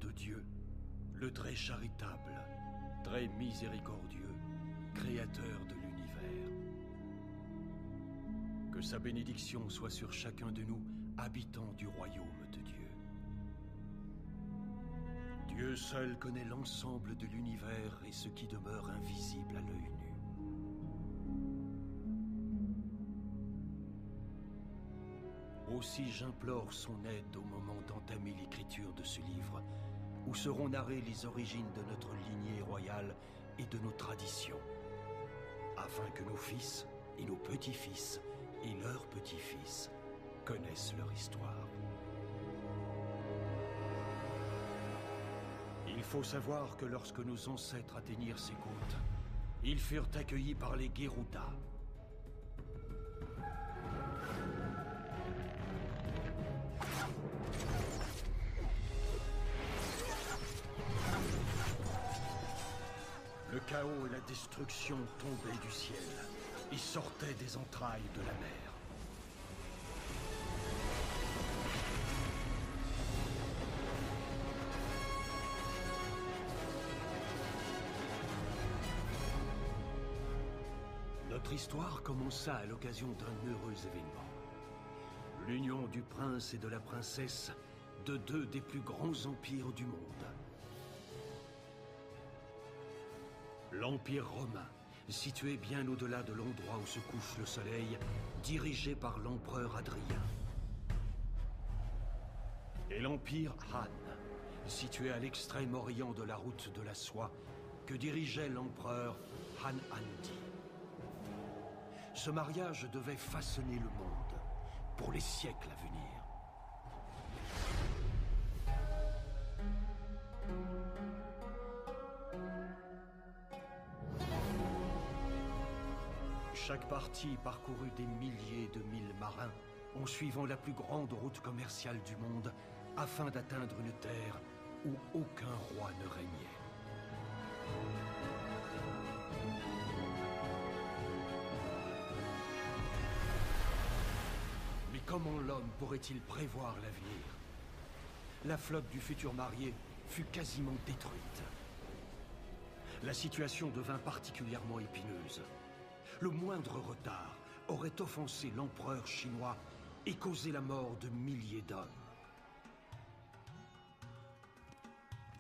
de Dieu, le très charitable, très miséricordieux, créateur de l'univers. Que sa bénédiction soit sur chacun de nous, habitants du royaume de Dieu. Dieu seul connaît l'ensemble de l'univers et ce qui demeure invisible à l'œil nu. Aussi j'implore son aide au moment d'entamer l'écriture de ce livre, où seront narrées les origines de notre lignée royale et de nos traditions, afin que nos fils et nos petits-fils et leurs petits-fils connaissent leur histoire. Il faut savoir que lorsque nos ancêtres atteignirent ces côtes, ils furent accueillis par les Geruda. Le chaos et la destruction tombaient du ciel et sortaient des entrailles de la mer. Notre histoire commença à l'occasion d'un heureux événement. L'union du prince et de la princesse de deux des plus grands empires du monde. L'Empire romain, situé bien au-delà de l'endroit où se couche le soleil, dirigé par l'empereur Adrien. Et l'Empire Han, situé à l'extrême orient de la route de la soie, que dirigeait l'empereur Han Andi. Ce mariage devait façonner le monde pour les siècles à venir. Chaque partie parcourut des milliers de milles marins en suivant la plus grande route commerciale du monde afin d'atteindre une terre où aucun roi ne régnait. Mais comment l'homme pourrait-il prévoir l'avenir? La flotte du futur marié fut quasiment détruite. La situation devint particulièrement épineuse. Le moindre retard aurait offensé l'empereur chinois et causé la mort de milliers d'hommes.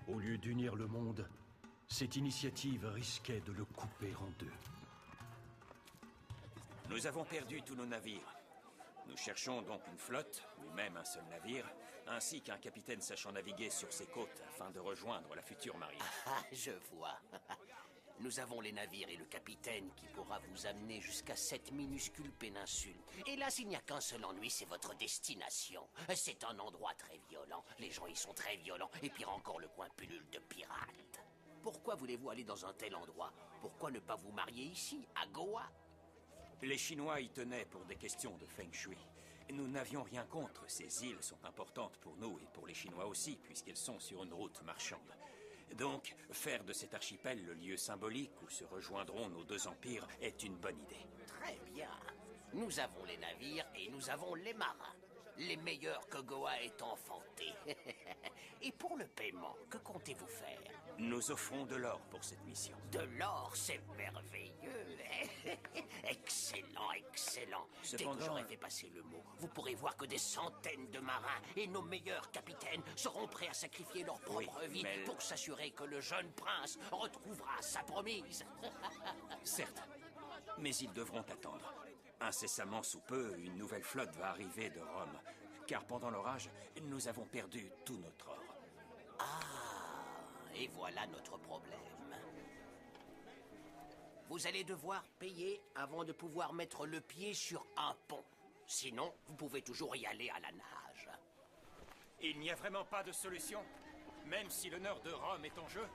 Au lieu d'unir le monde, cette initiative risquait de le couper en deux. Nous avons perdu tous nos navires. Nous cherchons donc une flotte, ou même un seul navire, ainsi qu'un capitaine sachant naviguer sur ces côtes afin de rejoindre la future mariée. Ah, je vois. Nous avons les navires et le capitaine qui pourra vous amener jusqu'à cette minuscule péninsule. Hélas, il n'y a qu'un seul ennui, c'est votre destination. C'est un endroit très violent. Les gens y sont très violents. Et pire encore, le coin pullule de pirates. Pourquoi voulez-vous aller dans un tel endroit? Pourquoi ne pas vous marier ici, à Goa? Les Chinois y tenaient pour des questions de feng shui. Nous n'avions rien contre. Ces îles sont importantes pour nous et pour les Chinois aussi, puisqu'elles sont sur une route marchande. Donc, faire de cet archipel le lieu symbolique où se rejoindront nos deux empires est une bonne idée. Très bien. Nous avons les navires et nous avons les marins. Les meilleurs que Goa ait enfanté. Et pour le paiement, que comptez-vous faire? Nous offrons de l'or pour cette mission. De l'or, c'est merveilleux. Excellent, excellent. Cependant, dès que j'aurai fait passer le mot, vous pourrez voir que des centaines de marins et nos meilleurs capitaines seront prêts à sacrifier leur propre vie pour s'assurer que le jeune prince retrouvera sa promise. Certes, mais ils devront attendre. Incessamment sous peu, une nouvelle flotte va arriver de Rome, car pendant l'orage, nous avons perdu tout notre or. Ah, et voilà notre problème. Vous allez devoir payer avant de pouvoir mettre le pied sur un pont. Sinon, vous pouvez toujours y aller à la nage. Il n'y a vraiment pas de solution, même si l'honneur de Rome est en jeu.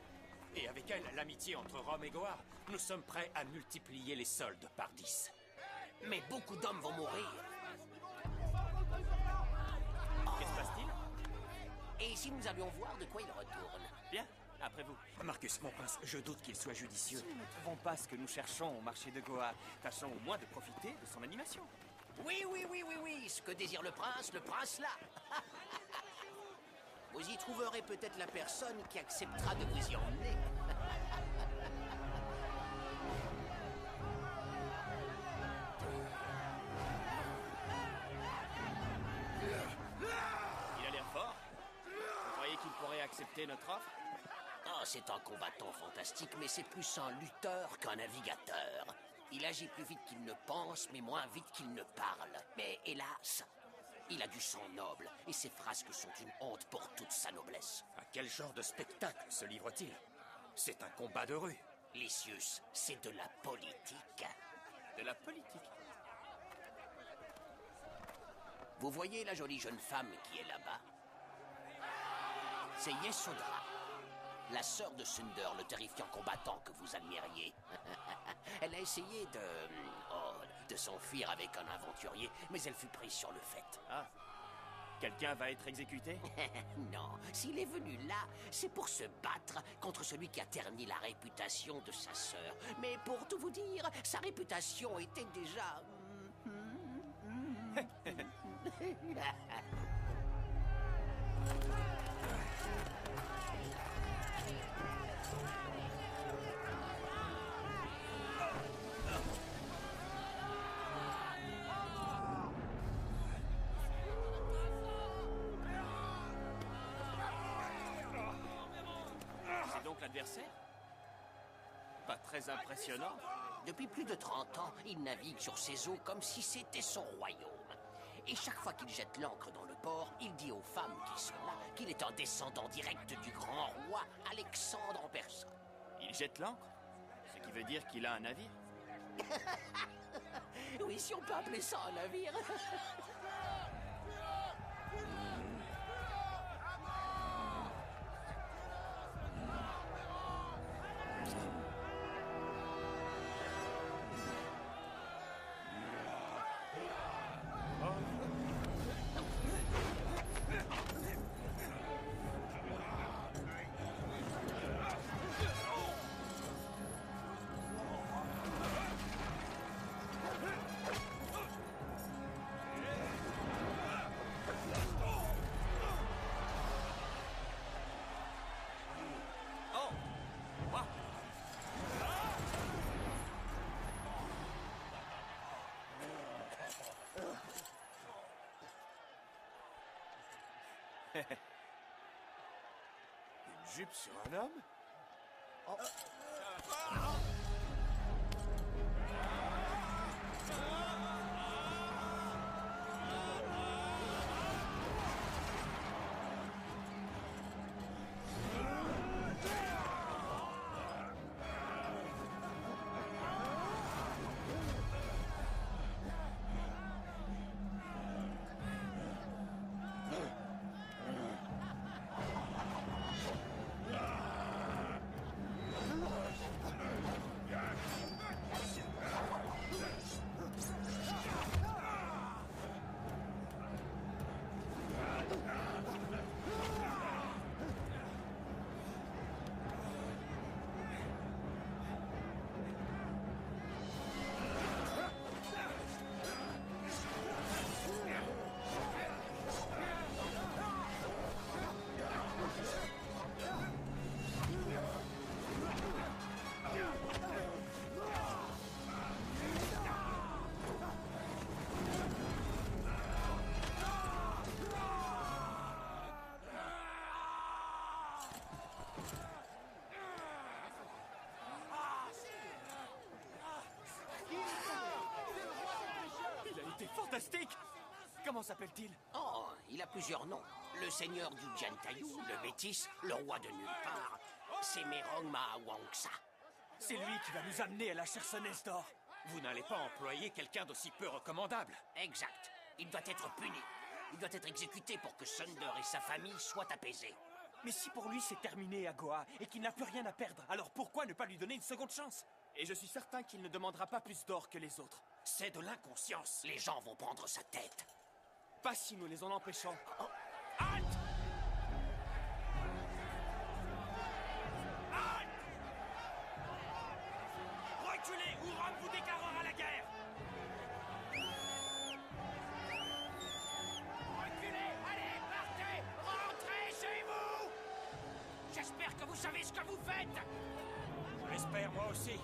Et avec elle, l'amitié entre Rome et Goa, nous sommes prêts à multiplier les soldes par 10. Mais beaucoup d'hommes vont mourir. Que se passe-t-il? Et si nous allions voir de quoi il retourne? Bien, après vous. Marcus, mon prince, je doute qu'il soit judicieux. Si nous ne trouvons pas ce que nous cherchons au marché de Goa, tâchons au moins de profiter de son animation. Oui, ce que désire le prince là. Vous y trouverez peut-être la personne qui acceptera de vous y emmener. Il a l'air fort. Vous croyez qu'il pourrait accepter notre offre? Oh, c'est un combattant fantastique, mais c'est plus un lutteur qu'un navigateur. Il agit plus vite qu'il ne pense, mais moins vite qu'il ne parle. Mais hélas, il a du sang noble, et ses frasques sont une honte pour toute sa noblesse. À quel genre de spectacle se livre-t-il? C'est un combat de rue. Lysius, c'est de la politique. De la politique? Vous voyez la jolie jeune femme qui est là-bas? C'est Yesodra, la sœur de Sunder, le terrifiant combattant que vous admiriez. Elle a essayé de s'enfuir avec un aventurier, mais elle fut prise sur le fait. Ah. Quelqu'un va être exécuté? Non, s'il est venu là, c'est pour se battre contre celui qui a terni la réputation de sa sœur. Mais pour tout vous dire, sa réputation était déjà... C'est donc l'adversaire? Pas très impressionnant. Depuis plus de 30 ans, il navigue sur ces eaux comme si c'était son royaume. Et chaque fois qu'il jette l'ancre dans le port, il dit aux femmes qui sont là qu'il est un descendant direct du grand roi Alexandre en personne. Il jette l'ancre? Ce qui veut dire qu'il a un navire? Oui, si on peut appeler ça un navire. Oh! Wow! Une jupe sur un homme? Il a été fantastique! Comment s'appelle-t-il? Oh, il a plusieurs noms. Le seigneur du Jiantayou, le métis, le roi de nulle part. C'est Merong Mahawangsa. C'est lui qui va nous amener à la Chersonèse d'or. Vous n'allez pas employer quelqu'un d'aussi peu recommandable. Exact. Il doit être puni. Il doit être exécuté pour que Sunder et sa famille soient apaisés. Mais si pour lui c'est terminé à Goa et qu'il n'a plus rien à perdre, alors pourquoi ne pas lui donner une seconde chance? Et je suis certain qu'il ne demandera pas plus d'or que les autres. C'est de l'inconscience. Les gens vont prendre sa tête. Pas si nous les en empêchons. Halte! Reculez ou Rome vous déclarera la guerre! Reculez, allez, partez, rentrez chez savez ce que vous faites? Je l'espère, moi aussi.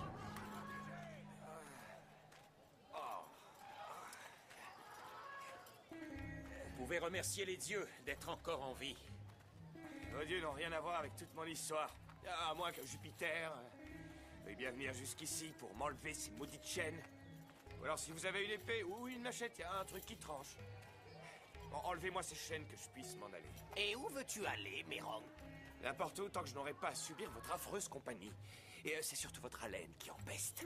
Vous pouvez remercier les dieux d'être encore en vie. Vos dieux n'ont rien à voir avec toute mon histoire. À moins que Jupiter veuille bien venir jusqu'ici pour m'enlever ces maudites chaînes. Ou alors si vous avez une épée ou une machette, il y a un truc qui tranche. Bon, enlevez-moi ces chaînes que je puisse m'en aller. Et où veux-tu aller, Mérong? N'importe où, tant que je n'aurai pas à subir votre affreuse compagnie. Et c'est surtout votre haleine qui empeste.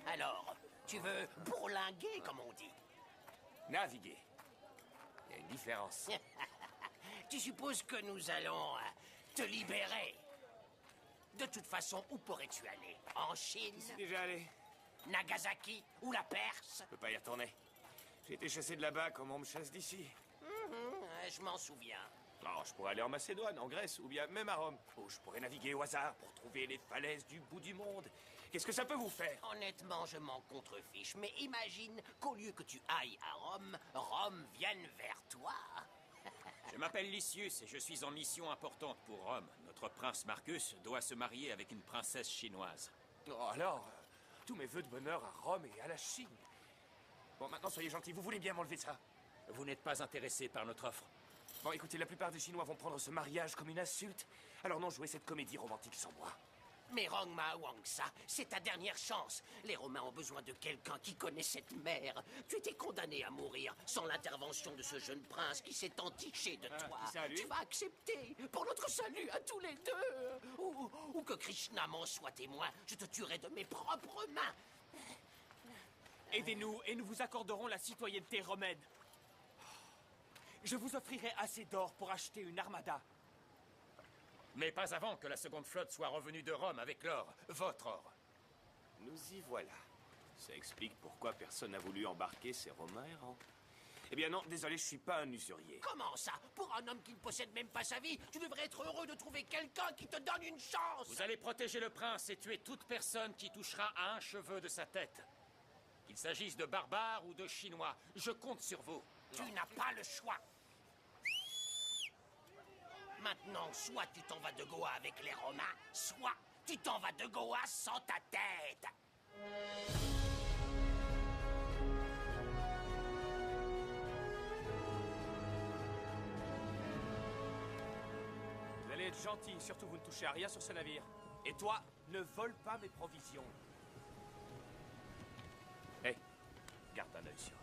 Alors, tu veux bourlinguer, comme on dit? Naviguer. Il y a une différence. Tu supposes que nous allons te libérer? De toute façon, où pourrais-tu aller? En Chine? J'y suis déjà allé. Nagasaki? Ou la Perse? Je peux pas y retourner. J'ai été chassé de là-bas comme on me chasse d'ici. Je m'en souviens. Alors, je pourrais aller en Macédoine, en Grèce, ou bien même à Rome. Ou je pourrais naviguer au hasard pour trouver les falaises du bout du monde. Qu'est-ce que ça peut vous faire? Honnêtement, je m'en contrefiche. Mais imagine qu'au lieu que tu ailles à Rome, Rome vienne vers toi. Je m'appelle Lysius et je suis en mission importante pour Rome. Notre prince Marcus doit se marier avec une princesse chinoise. Oh, alors, tous mes vœux de bonheur à Rome et à la Chine. Bon, maintenant, soyez gentils, vous voulez bien m'enlever ça? Vous n'êtes pas intéressé par notre offre? Bon, écoutez, la plupart des Chinois vont prendre ce mariage comme une insulte. Alors non, jouez cette comédie romantique sans moi. Mais Rongma Wangsa, c'est ta dernière chance. Les Romains ont besoin de quelqu'un qui connaît cette mer. Tu étais condamné à mourir sans l'intervention de ce jeune prince qui s'est entiché de toi. salut. Tu vas accepter pour notre salut à tous les deux. Ou que Krishna m'en soit témoin, je te tuerai de mes propres mains. Aidez-nous et nous vous accorderons la citoyenneté romaine. Je vous offrirai assez d'or pour acheter une armada. Mais pas avant que la seconde flotte soit revenue de Rome avec l'or, votre or. Nous y voilà. Ça explique pourquoi personne n'a voulu embarquer ces Romains errants. Eh bien non, désolé, je suis pas un usurier. Comment ça? Pour un homme qui ne possède même pas sa vie, tu devrais être heureux de trouver quelqu'un qui te donne une chance. Vous allez protéger le prince et tuer toute personne qui touchera à un cheveu de sa tête. Qu'il s'agisse de barbares ou de Chinois, je compte sur vous. Tu n'as pas le choix. Maintenant, soit tu t'en vas de Goa avec les Romains, soit tu t'en vas de Goa sans ta tête. Vous allez être gentil, surtout vous ne touchez à rien sur ce navire. Et toi, ne vole pas mes provisions. Hé, garde un œil sur elle.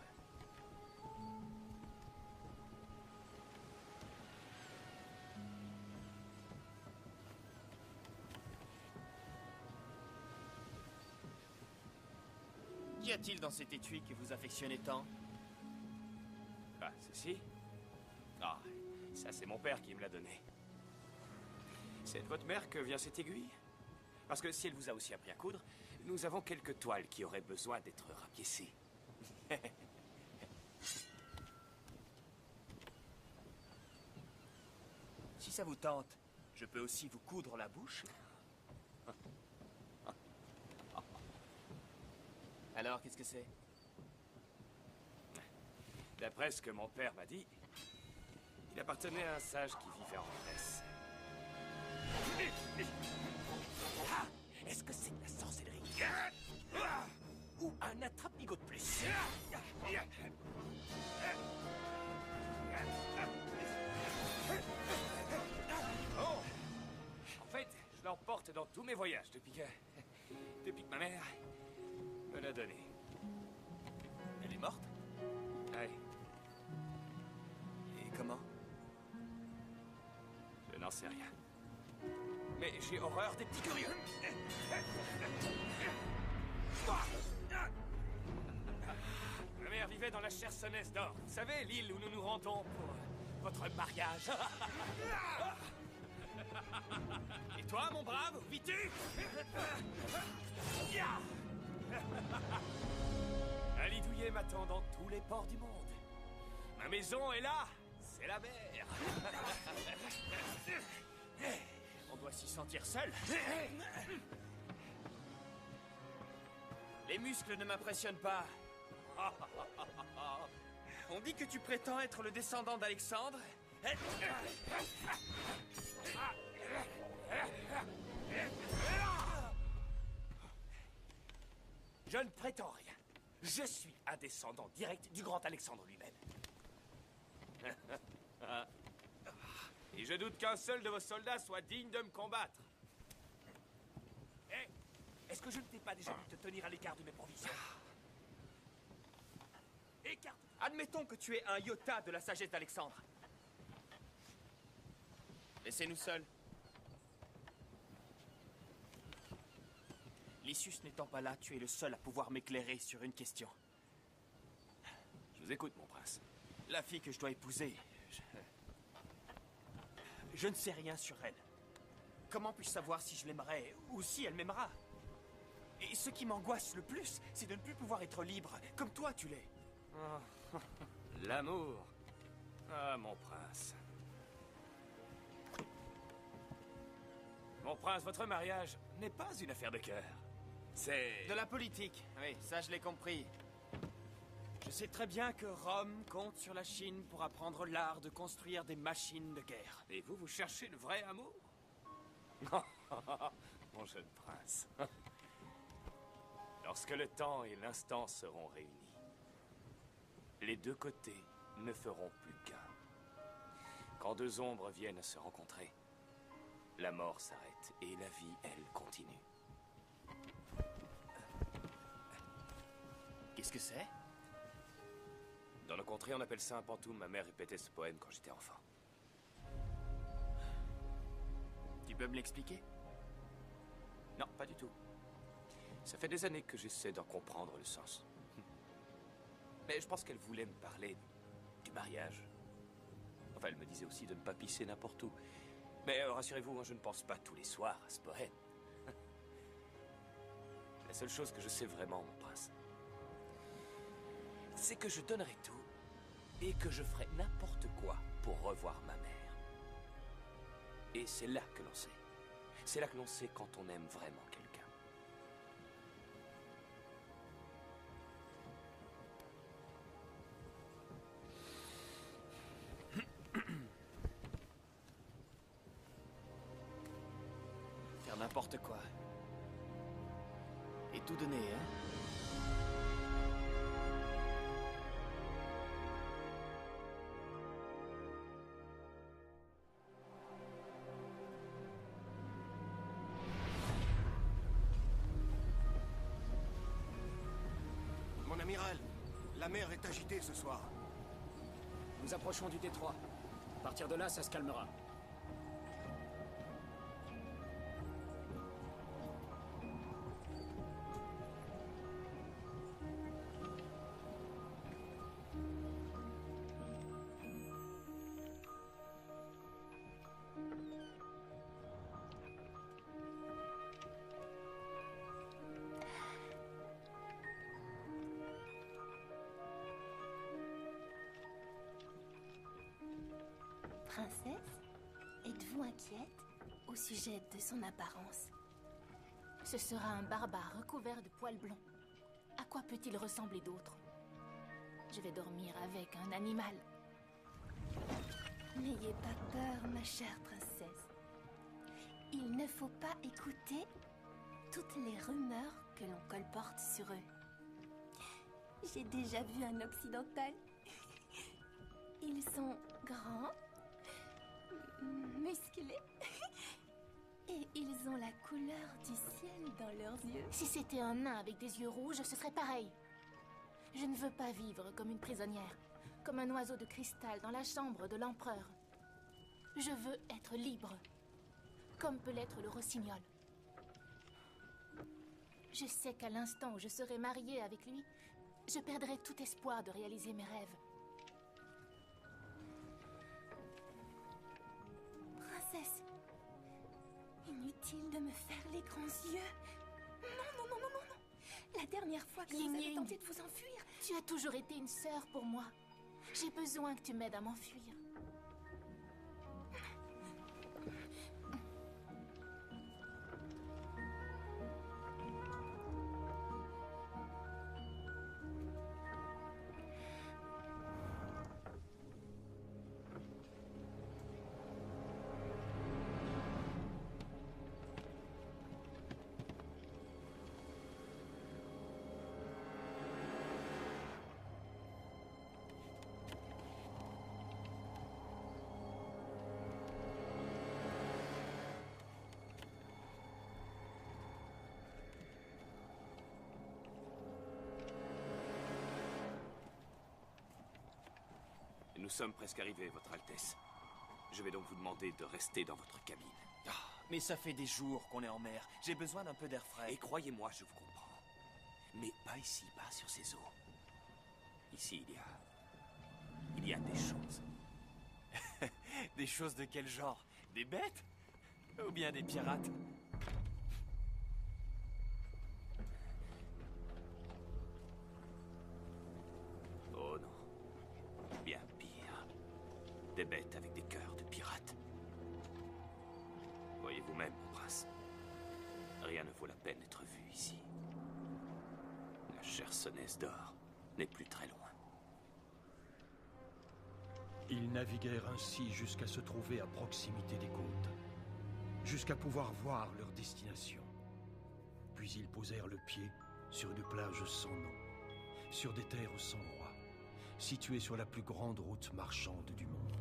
Qu'y a-t-il dans cet étui que vous affectionnez tant? Ah, ceci? Ah, ça c'est mon père qui me l'a donné. C'est de votre mère que vient cette aiguille? Parce que si elle vous a aussi appris à coudre, nous avons quelques toiles qui auraient besoin d'être rapiécées. Si ça vous tente, je peux aussi vous coudre la bouche. Alors, qu'est-ce que c'est? D'après ce que mon père m'a dit, il appartenait à un sage qui vivait en Grèce. Ah, est-ce que c'est de la sorcellerie? Ou un attrape-nigo de plus? Oh! En fait, je l'emporte dans tous mes voyages depuis que ma mère me l'a donné. Elle est morte? Ouais, Et comment? je n'en sais rien. Mais j'ai horreur des petits curieux. Ma mère vivait dans la Chersonèse d'or. Vous savez, l'île où nous nous rendons pour votre mariage. Et toi, mon brave, vis-tu? Ali Douillet m'attend dans tous les ports du monde. Ma maison est là, c'est la mer. On doit s'y sentir seul. Les muscles ne m'impressionnent pas. On dit que tu prétends être le descendant d'Alexandre. Je ne prétends rien. Je suis un descendant direct du grand Alexandre lui-même. Et je doute qu'un seul de vos soldats soit digne de me combattre. Hé, est-ce que je ne t'ai pas déjà dit de te tenir à l'écart de mes provisions? Écarte. Admettons que tu es un iota de la sagesse d'Alexandre. Laissez-nous seuls. Lysius n'étant pas là, tu es le seul à pouvoir m'éclairer sur une question. Je vous écoute, mon prince. La fille que je dois épouser, je ne sais rien sur elle. Comment puis-je savoir si je l'aimerais ou si elle m'aimera? Et ce qui m'angoisse le plus, c'est de ne plus pouvoir être libre, comme toi tu l'es. Oh, l'amour. Ah, mon prince. Mon prince, votre mariage n'est pas une affaire de cœur. C'est... De la politique, oui, ça je l'ai compris. Je sais très bien que Rome compte sur la Chine pour apprendre l'art de construire des machines de guerre. Et vous, vous cherchez le vrai amour? Non, mon jeune prince. Lorsque le temps et l'instant seront réunis, les deux côtés ne feront plus qu'un. Quand deux ombres viennent se rencontrer, la mort s'arrête et la vie, elle, continue. Qu'est-ce que c'est? Dans le contrée, on appelle ça un pantoum. Ma mère répétait ce poème quand j'étais enfant. Tu peux me l'expliquer? Non, pas du tout. Ça fait des années que j'essaie d'en comprendre le sens. Mais je pense qu'elle voulait me parler du mariage. Enfin, elle me disait aussi de ne pas pisser n'importe où. Mais rassurez-vous, je ne pense pas tous les soirs à ce poème. La seule chose que je sais vraiment, mon prince, c'est que je donnerai tout et que je ferai n'importe quoi pour revoir ma mère. Et c'est là que l'on sait. C'est là que l'on sait quand on aime vraiment quelqu'un. Faire n'importe quoi. Et tout donner, hein? Mon amiral, la mer est agitée ce soir. Nous approchons du détroit. À partir de là, ça se calmera. Princesse, êtes-vous inquiète au sujet de son apparence? Ce sera un barbare recouvert de poils blonds. À quoi peut-il ressembler d'autre? Je vais dormir avec un animal. N'ayez pas peur, ma chère princesse. Il ne faut pas écouter toutes les rumeurs que l'on colporte sur eux. J'ai déjà vu un occidental. Ils sont grands, musclés, et ils ont la couleur du ciel dans leurs yeux. Si c'était un nain avec des yeux rouges, ce serait pareil. Je ne veux pas vivre comme une prisonnière, comme un oiseau de cristal dans la chambre de l'empereur. Je veux être libre, comme peut l'être le rossignol. Je sais qu'à l'instant où je serai mariée avec lui, je perdrai tout espoir de réaliser mes rêves. Princesse, inutile de me faire les grands yeux. Non, non, non, non, non, non. La dernière fois que vous avez tenté de vous enfuir... Tu as toujours été une sœur pour moi. J'ai besoin que tu m'aides à m'enfuir. Nous sommes presque arrivés, Votre Altesse. Je vais donc vous demander de rester dans votre cabine. Mais ça fait des jours qu'on est en mer. J'ai besoin d'un peu d'air frais. Et croyez-moi, je vous comprends. Mais pas ici, pas sur ces eaux. Ici, il y a des choses. Des choses de quel genre? Des bêtes? Ou bien des pirates? Oh non. Bien pire. Des bêtes avec des cœurs de pirates. Voyez vous-même, mon prince. Rien ne vaut la peine d'être vu ici. La Chersonèse d'or n'est plus très loin. Ils naviguèrent ainsi jusqu'à se trouver à proximité des côtes, jusqu'à pouvoir voir leur destination. Puis ils posèrent le pied sur une plage sans nom, sur des terres sans roi, situées sur la plus grande route marchande du monde.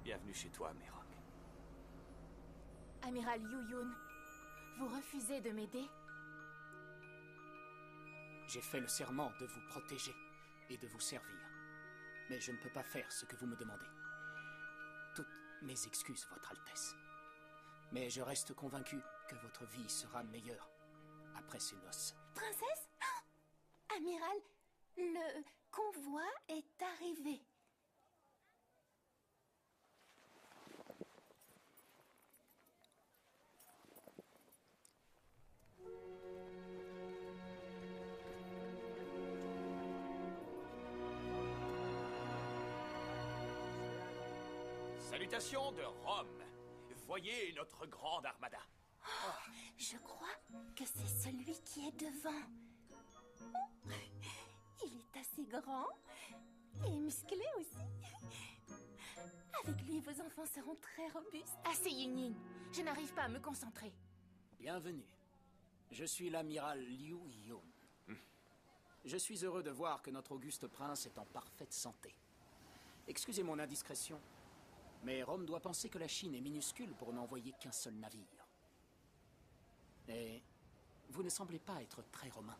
Bienvenue chez toi, Mérog. Amiral Yu Yun, vous refusez de m'aider? J'ai fait le serment de vous protéger et de vous servir. Mais je ne peux pas faire ce que vous me demandez. Toutes mes excuses, Votre Altesse. Mais je reste convaincu que votre vie sera meilleure après ces noces. Princesse? Amiral, le convoi est arrivé. Salutations de Rome. Voyez notre grande armada. Je crois que c'est celui qui est devant. Il est assez grand et musclé aussi. Avec lui, vos enfants seront très robustes. Assez, Yin Yin. Je n'arrive pas à me concentrer. Bienvenue. Je suis l'amiral Liu Yun. Je suis heureux de voir que notre auguste prince est en parfaite santé. Excusez mon indiscrétion, mais Rome doit penser que la Chine est minuscule pour n'envoyer qu'un seul navire. Et vous ne semblez pas être très romain.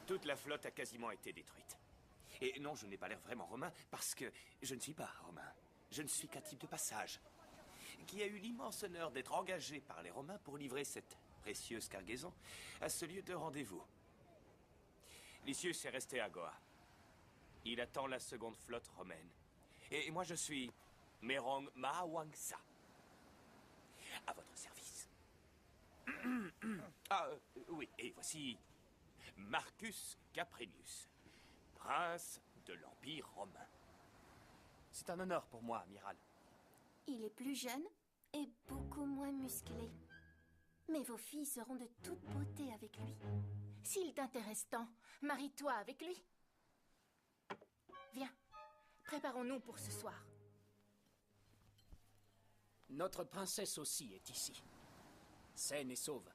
Toute la flotte a quasiment été détruite. Et non, je n'ai pas l'air vraiment romain parce que je ne suis pas romain. Je ne suis qu'un type de passage qui a eu l'immense honneur d'être engagé par les Romains pour livrer cette précieuse cargaison à ce lieu de rendez-vous. Lysius est resté à Goa. Il attend la seconde flotte romaine. Et moi, je suis Merong Mahawangsa. À votre service. Oui, et voici Marcus Caprinius, prince de l'Empire romain. C'est un honneur pour moi, amiral. Il est plus jeune et beaucoup moins musclé. Mais vos filles seront de toute beauté avec lui. S'il t'intéresse tant, marie-toi avec lui. Viens, préparons-nous pour ce soir. Notre princesse aussi est ici, saine et sauve.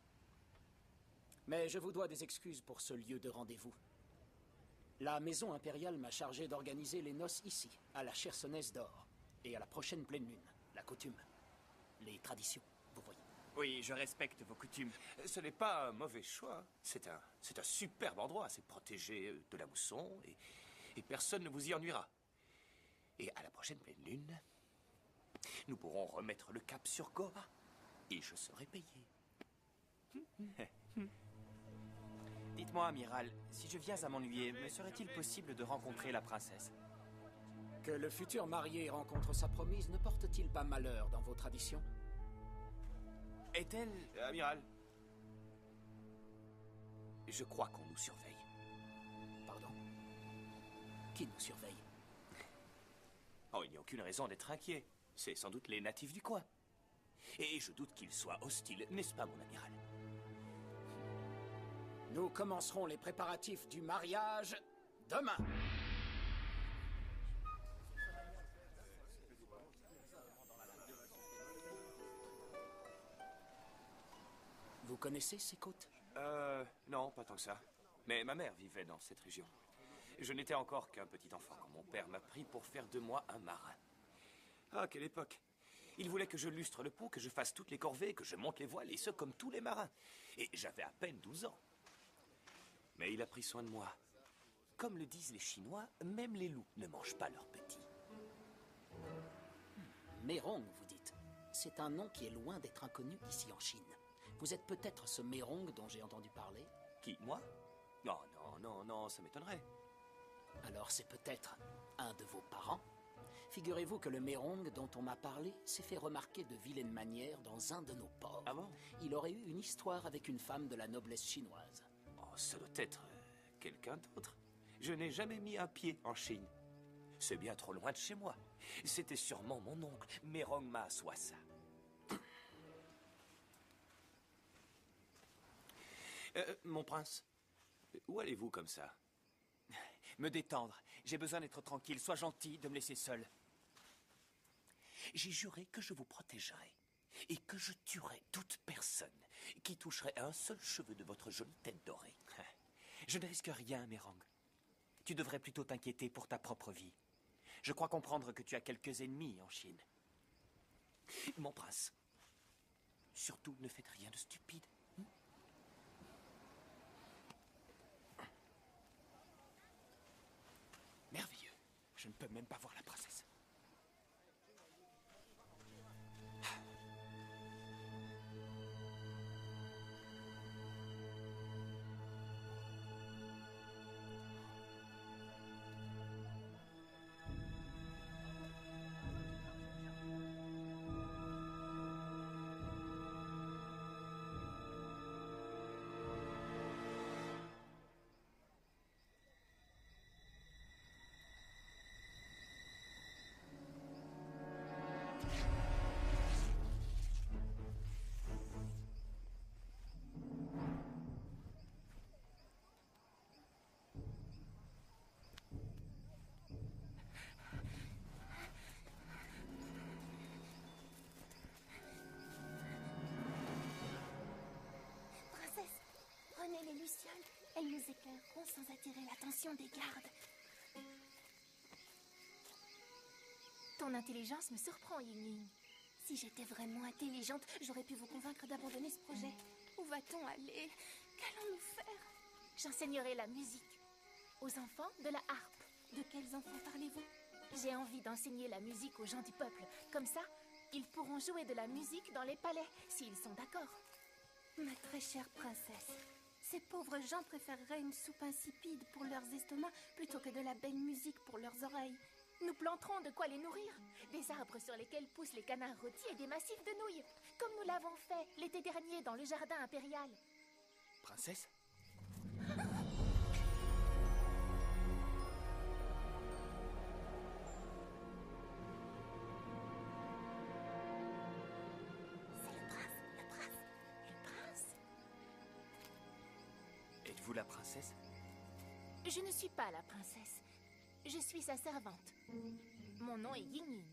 Mais je vous dois des excuses pour ce lieu de rendez-vous. La maison impériale m'a chargé d'organiser les noces ici, à la Chersonèse d'or, et à la prochaine pleine lune, la coutume, les traditions, vous voyez. Oui, je respecte vos coutumes. Ce n'est pas un mauvais choix. C'est un superbe endroit. C'est protégé de la mousson et personne ne vous y ennuiera. Et à la prochaine pleine lune, nous pourrons remettre le cap sur Goa et je serai payé. Dites-moi, amiral, si je viens à m'ennuyer, me serait-il possible de rencontrer la princesse? Que le futur marié rencontre sa promise ne porte-t-il pas malheur dans vos traditions? Est-elle... Amiral, je crois qu'on nous surveille. Pardon? Qui nous surveille? Oh, il n'y a aucune raison d'être inquiet. C'est sans doute les natifs du coin. Et je doute qu'ils soient hostiles, n'est-ce pas, mon amiral? Nous commencerons les préparatifs du mariage demain. connaissez ces côtes? Non, pas tant que ça. Mais ma mère vivait dans cette région. Je n'étais encore qu'un petit enfant quand mon père m'a pris pour faire de moi un marin. Ah, quelle époque! Il voulait que je lustre le pont, que je fasse toutes les corvées, que je monte les voiles, et ce comme tous les marins. Et j'avais à peine 12 ans. Mais il a pris soin de moi. Comme le disent les Chinois, même les loups ne mangent pas leurs petits. Mérong, vous dites. C'est un nom qui est loin d'être inconnu ici en Chine. Vous êtes peut-être ce Mérong dont j'ai entendu parler? Qui, moi? Non, non, non, non, ça m'étonnerait. Alors c'est peut-être un de vos parents? Figurez-vous que le Mérong dont on m'a parlé s'est fait remarquer de vilaines manières dans un de nos ports. Ah bon? Il aurait eu une histoire avec une femme de la noblesse chinoise. Oh, ça doit être quelqu'un d'autre. Je n'ai jamais mis un pied en Chine. C'est bien trop loin de chez moi. C'était sûrement mon oncle, Mérong Ma Soissa. Mon prince, où allez-vous comme ça? Me détendre. J'ai besoin d'être tranquille. Sois gentil de me laisser seul. J'ai juré que je vous protégerais et que je tuerais toute personne qui toucherait à un seul cheveu de votre jolie tête dorée. Je ne risque rien, Mérang. Tu devrais plutôt t'inquiéter pour ta propre vie. Je crois comprendre que tu as quelques ennemis en Chine. Mon prince, surtout ne faites rien de stupide. Merveilleux. Je ne peux même pas voir la princesse. Prenez les lucioles, elles nous éclaireront sans attirer l'attention des gardes. Ton intelligence me surprend, Ying. Si j'étais vraiment intelligente, j'aurais pu vous convaincre d'abandonner ce projet. Où va-t-on aller? Qu'allons-nous faire? J'enseignerai la musique aux enfants de la harpe. De quels enfants parlez-vous? J'ai envie d'enseigner la musique aux gens du peuple. Comme ça, ils pourront jouer de la musique dans les palais, s'ils sont d'accord. Ma très chère princesse, ces pauvres gens préféreraient une soupe insipide pour leurs estomacs plutôt que de la belle musique pour leurs oreilles. Nous planterons de quoi les nourrir. Des arbres sur lesquels poussent les canards rôtis et des massifs de nouilles. Comme nous l'avons fait l'été dernier dans le jardin impérial. Princesse? C'est le prince, le prince, le prince. Êtes-vous la princesse? Je ne suis pas la princesse. Je suis sa servante. Mon nom est Ying.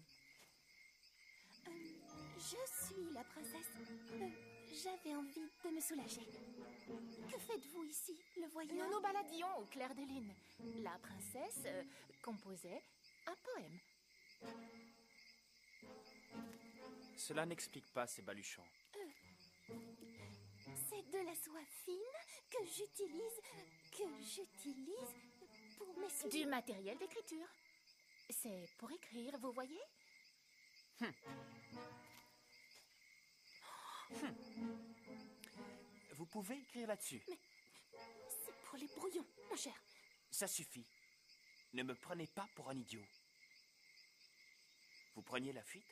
Je suis la princesse. J'avais envie de me soulager. Que faites-vous ici, le voyant? Nous nous baladions au clair de lune. La princesse composait un poème. Cela n'explique pas ces baluchons. C'est de la soie fine que j'utilise pour m'essuyer. Du matériel d'écriture. C'est pour écrire, vous voyez? Vous pouvez écrire là-dessus. Mais c'est pour les brouillons, mon cher. Ça suffit. Ne me prenez pas pour un idiot. Vous preniez la fuite?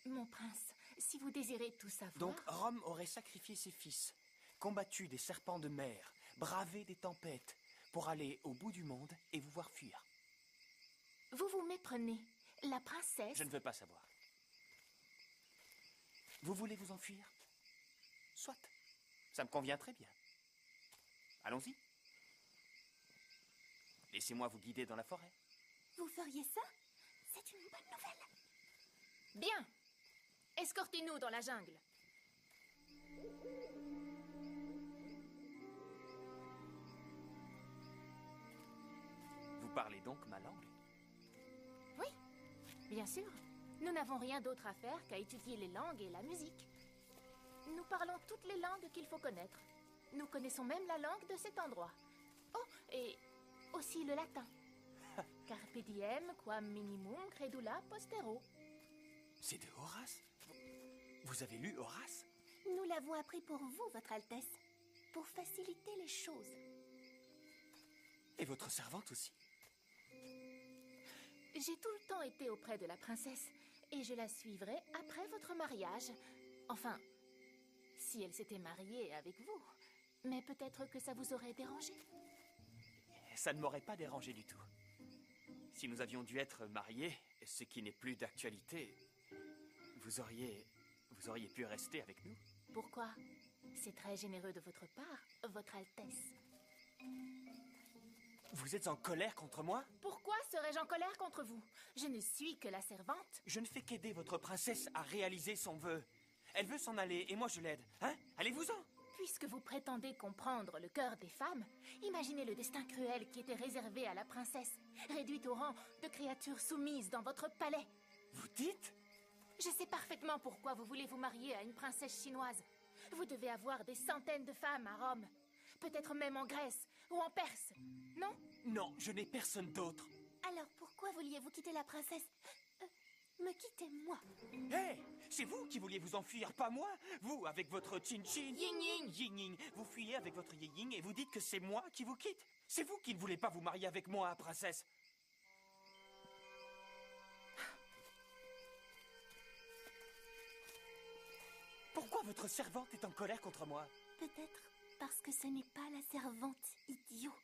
Mon prince, si vous désirez tout savoir... Donc Rome aurait sacrifié ses fils, combattu des serpents de mer, bravé des tempêtes, pour aller au bout du monde et vous voir fuir. Vous vous méprenez. La princesse... Je ne veux pas savoir. Vous voulez vous enfuir? Soit. Ça me convient très bien. Allons-y. Laissez-moi vous guider dans la forêt. Vous feriez ça? C'est une bonne nouvelle. Bien. Escortez-nous dans la jungle. Vous parlez donc ma langue? Oui, bien sûr. Nous n'avons rien d'autre à faire qu'à étudier les langues et la musique. Nous parlons toutes les langues qu'il faut connaître. Nous connaissons même la langue de cet endroit. Oh, et aussi le latin. Carpe diem, quam minimum credula postero. C'est de Horace? Vous avez lu Horace? Nous l'avons appris pour vous, Votre Altesse, pour faciliter les choses. Et votre servante aussi? J'ai tout le temps été auprès de la princesse, et je la suivrai après votre mariage. Enfin, si elle s'était mariée avec vous. Mais peut-être que ça vous aurait dérangé. Ça ne m'aurait pas dérangé du tout. Si nous avions dû être mariés, ce qui n'est plus d'actualité, vous auriez pu rester avec nous? Pourquoi? C'est très généreux de votre part, Votre Altesse. Vous êtes en colère contre moi? Pourquoi serais-je en colère contre vous? Je ne suis que la servante. Je ne fais qu'aider votre princesse à réaliser son vœu. Elle veut s'en aller et moi je l'aide. Hein? Allez-vous-en! Puisque vous prétendez comprendre le cœur des femmes, imaginez le destin cruel qui était réservé à la princesse, réduite au rang de créature soumise dans votre palais. Vous dites? Je sais parfaitement pourquoi vous voulez vous marier à une princesse chinoise. Vous devez avoir des centaines de femmes à Rome, peut-être même en Grèce ou en Perse, non? Non, je n'ai personne d'autre. Alors pourquoi vouliez-vous quitter la princesse? Me quitter moi. Hé, c'est vous qui vouliez vous enfuir, pas moi. Vous, avec votre chin-chin, ying-ying, ying-ying. Vous fuyez avec votre ying-ying et vous dites que c'est moi qui vous quitte. C'est vous qui ne voulez pas vous marier avec moi, princesse. Pourquoi votre servante est en colère contre moi? Peut-être parce que ce n'est pas la servante, idiot.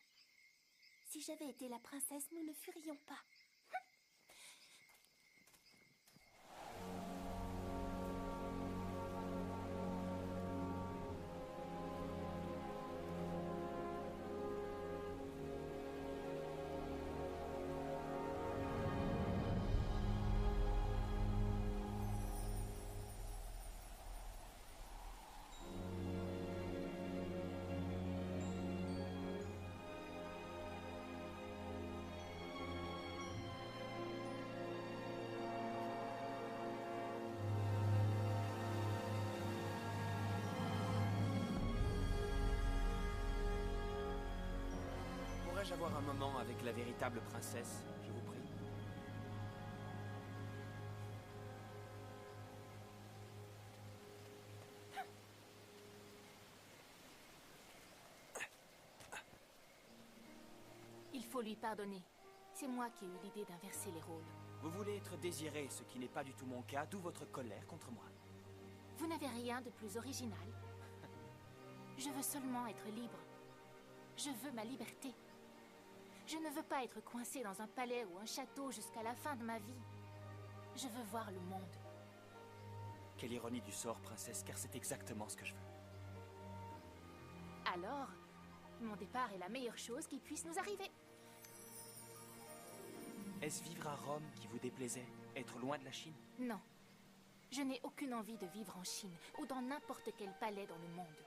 Si j'avais été la princesse, nous ne fuirions pas. Pourrais-je avoir un moment avec la véritable princesse, je vous prie? Il faut lui pardonner. C'est moi qui ai eu l'idée d'inverser les rôles. Vous voulez être désiré, ce qui n'est pas du tout mon cas, d'où votre colère contre moi. Vous n'avez rien de plus original. Je veux seulement être libre. Je veux ma liberté. Je ne veux pas être coincée dans un palais ou un château jusqu'à la fin de ma vie. Je veux voir le monde. Quelle ironie du sort, princesse, car c'est exactement ce que je veux. Alors, mon départ est la meilleure chose qui puisse nous arriver. Est-ce vivre à Rome qui vous déplaisait? Être loin de la Chine? Non. Je n'ai aucune envie de vivre en Chine ou dans n'importe quel palais dans le monde.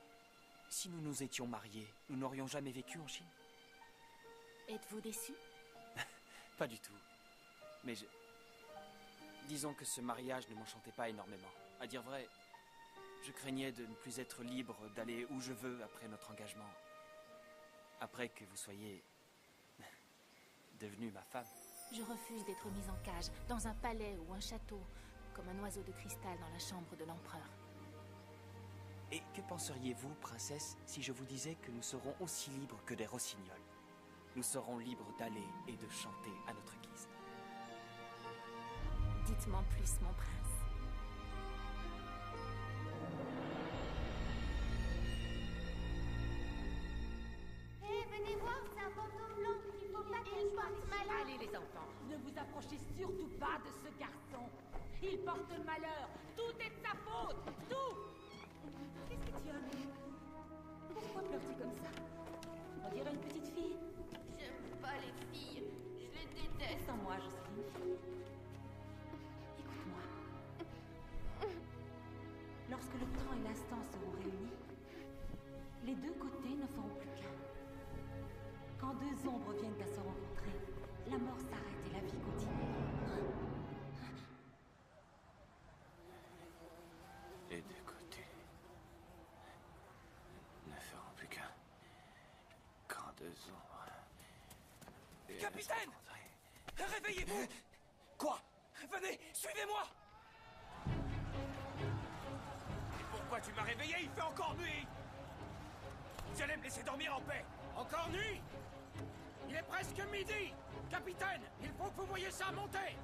Si nous nous étions mariés, nous n'aurions jamais vécu en Chine? Êtes-vous déçu? Pas du tout. Mais disons que ce mariage ne m'enchantait pas énormément. À dire vrai, je craignais de ne plus être libre d'aller où je veux après notre engagement. Après que vous soyez devenue ma femme. Je refuse d'être mise en cage dans un palais ou un château, comme un oiseau de cristal dans la chambre de l'empereur. Et que penseriez-vous, princesse, si je vous disais que nous serons aussi libres que des rossignols? Nous serons libres d'aller et de chanter à notre guise. Dites-moi plus, mon prince. Hé, venez voir, c'est un fantôme blanc. Il faut pas qu'il porte malheur. Allez, les enfants, ne vous approchez surtout pas de ce garçon. Il porte le malheur. Tout est de sa faute. Tout. Qu'est-ce que tu as, Luc? Pourquoi pleures-tu comme ça? On dirait une petite fille. J'aime pas les filles. Je les déteste. Sans moi, je suis une fille. Écoute-moi. Lorsque le temps et l'instant seront réunis, deux ombres viennent à se rencontrer, la mort s'arrête et la vie continue. Les deux côtés ne feront plus qu'un quand deux ombres. Capitaine! Réveillez-vous! Quoi? Venez, suivez-moi! Pourquoi tu m'as réveillé? Il fait encore nuit! Vous allez me laisser dormir en paix! Encore nuit? Il est presque midi! Capitaine, il faut que vous voyiez ça monter!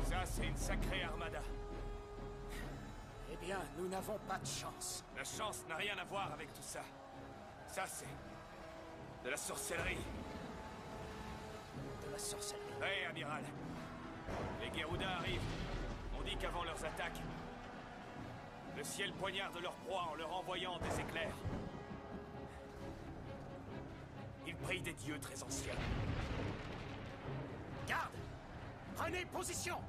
Ça, c'est une sacrée armada. Eh bien, nous n'avons pas de chance. La chance n'a rien à voir avec tout ça. Ça, c'est de la sorcellerie. De la sorcellerie. Hé, amiral. Les Geruda arrivent. On dit qu'avant leurs attaques, le ciel poignarde leur proie en leur envoyant des éclairs. Ils prient des dieux très anciens. Garde! Prenez position!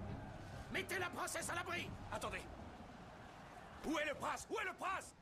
Mettez la princesse à l'abri! Attendez. Où est le prince? Où est le prince?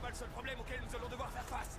Pas le seul problème auquel nous allons devoir faire face.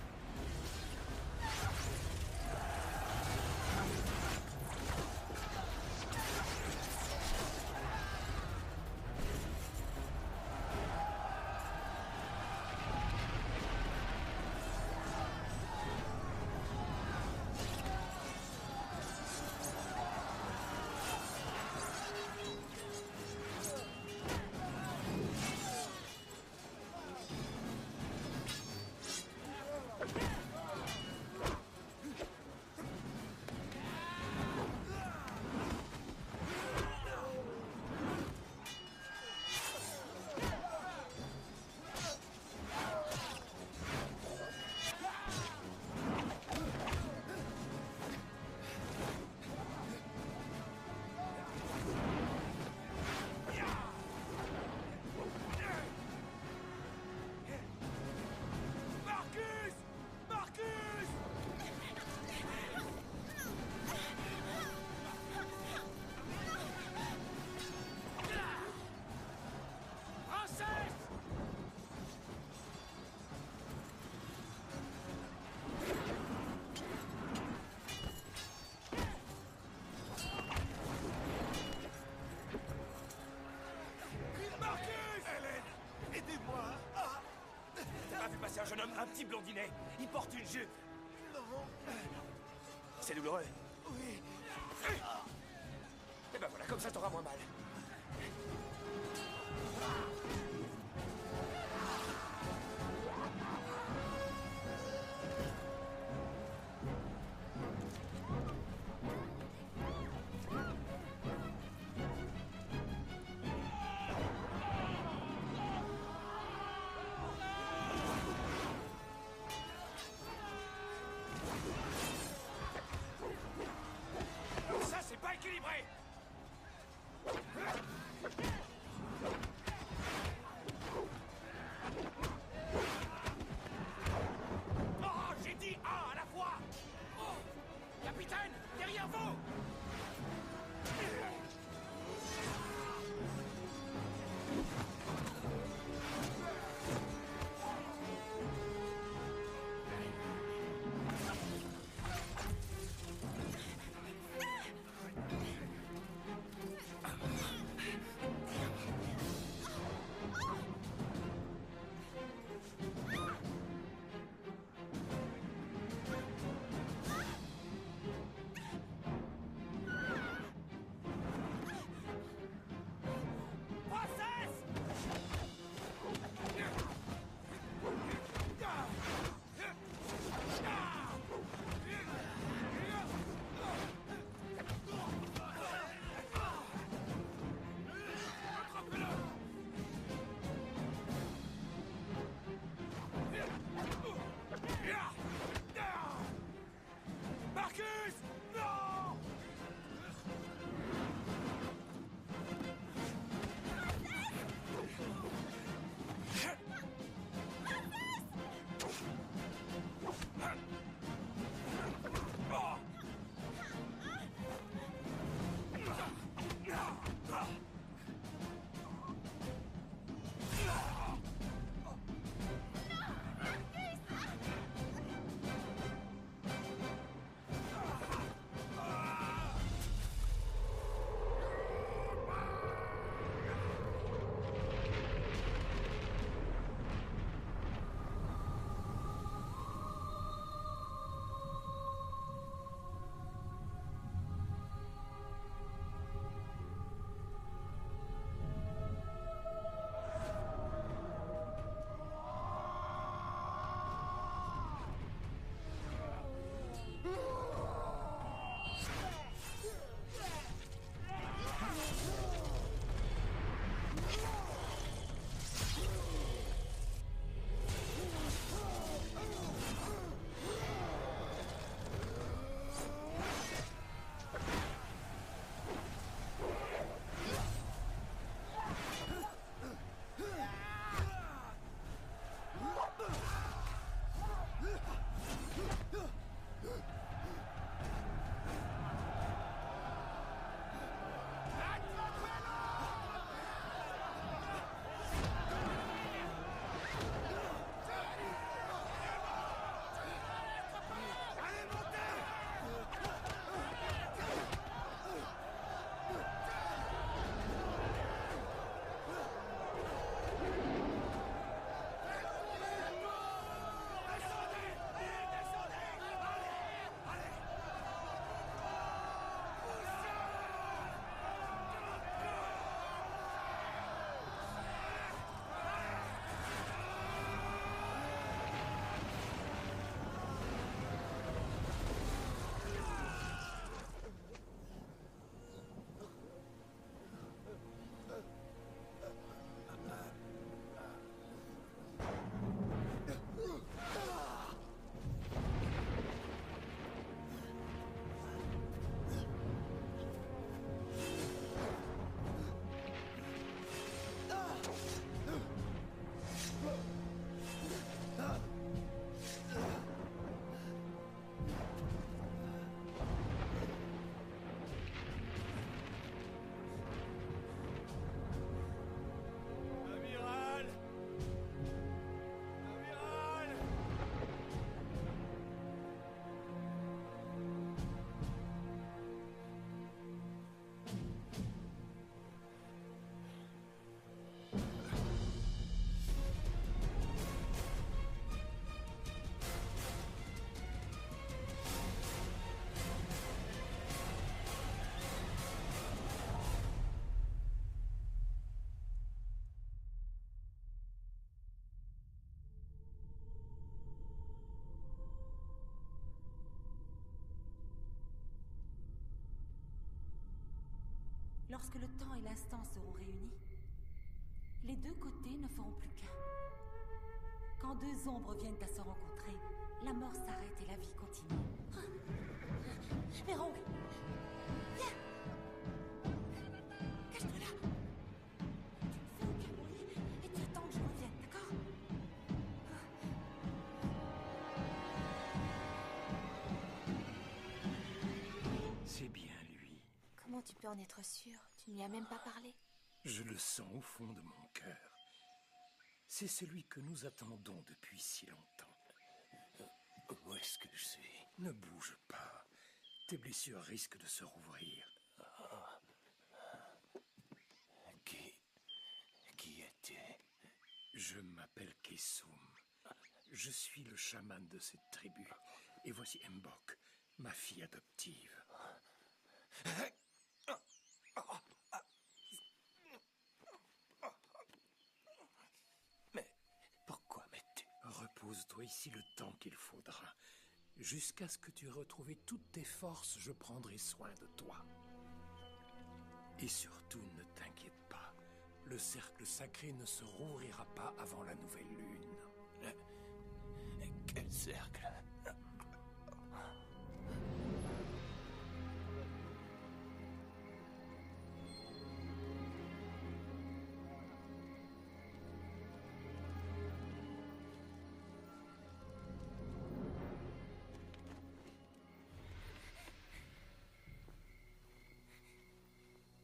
C'est un jeune homme, un petit blondinet. Il porte une jupe. Non. C'est douloureux. Oui. Et ben voilà, comme ça t'auras moins mal. Lorsque le temps et l'instant seront réunis, les deux côtés ne feront plus qu'un. Quand deux ombres viennent à se rencontrer, la mort s'arrête et la vie continue. Verong, viens! Cache-toi là! Tu ne fais aucun bruit et tu attends que je revienne, d'accord? C'est bien lui. Comment tu peux en être sûr? Tu ne lui as même pas parlé. Je le sens au fond de mon cœur. C'est celui que nous attendons depuis si longtemps. Où est-ce que je suis? Ne bouge pas. Tes blessures risquent de se rouvrir. Qui es-tu? Je m'appelle Kessoum. Je suis le chaman de cette tribu. Et voici Mbok, ma fille adoptive. Mais pourquoi m'es-tu? Repose-toi ici le temps qu'il faudra. Jusqu'à ce que tu aies retrouvé toutes tes forces, je prendrai soin de toi. Et surtout, ne t'inquiète pas. Le cercle sacré ne se rouvrira pas avant la nouvelle lune. Quel cercle?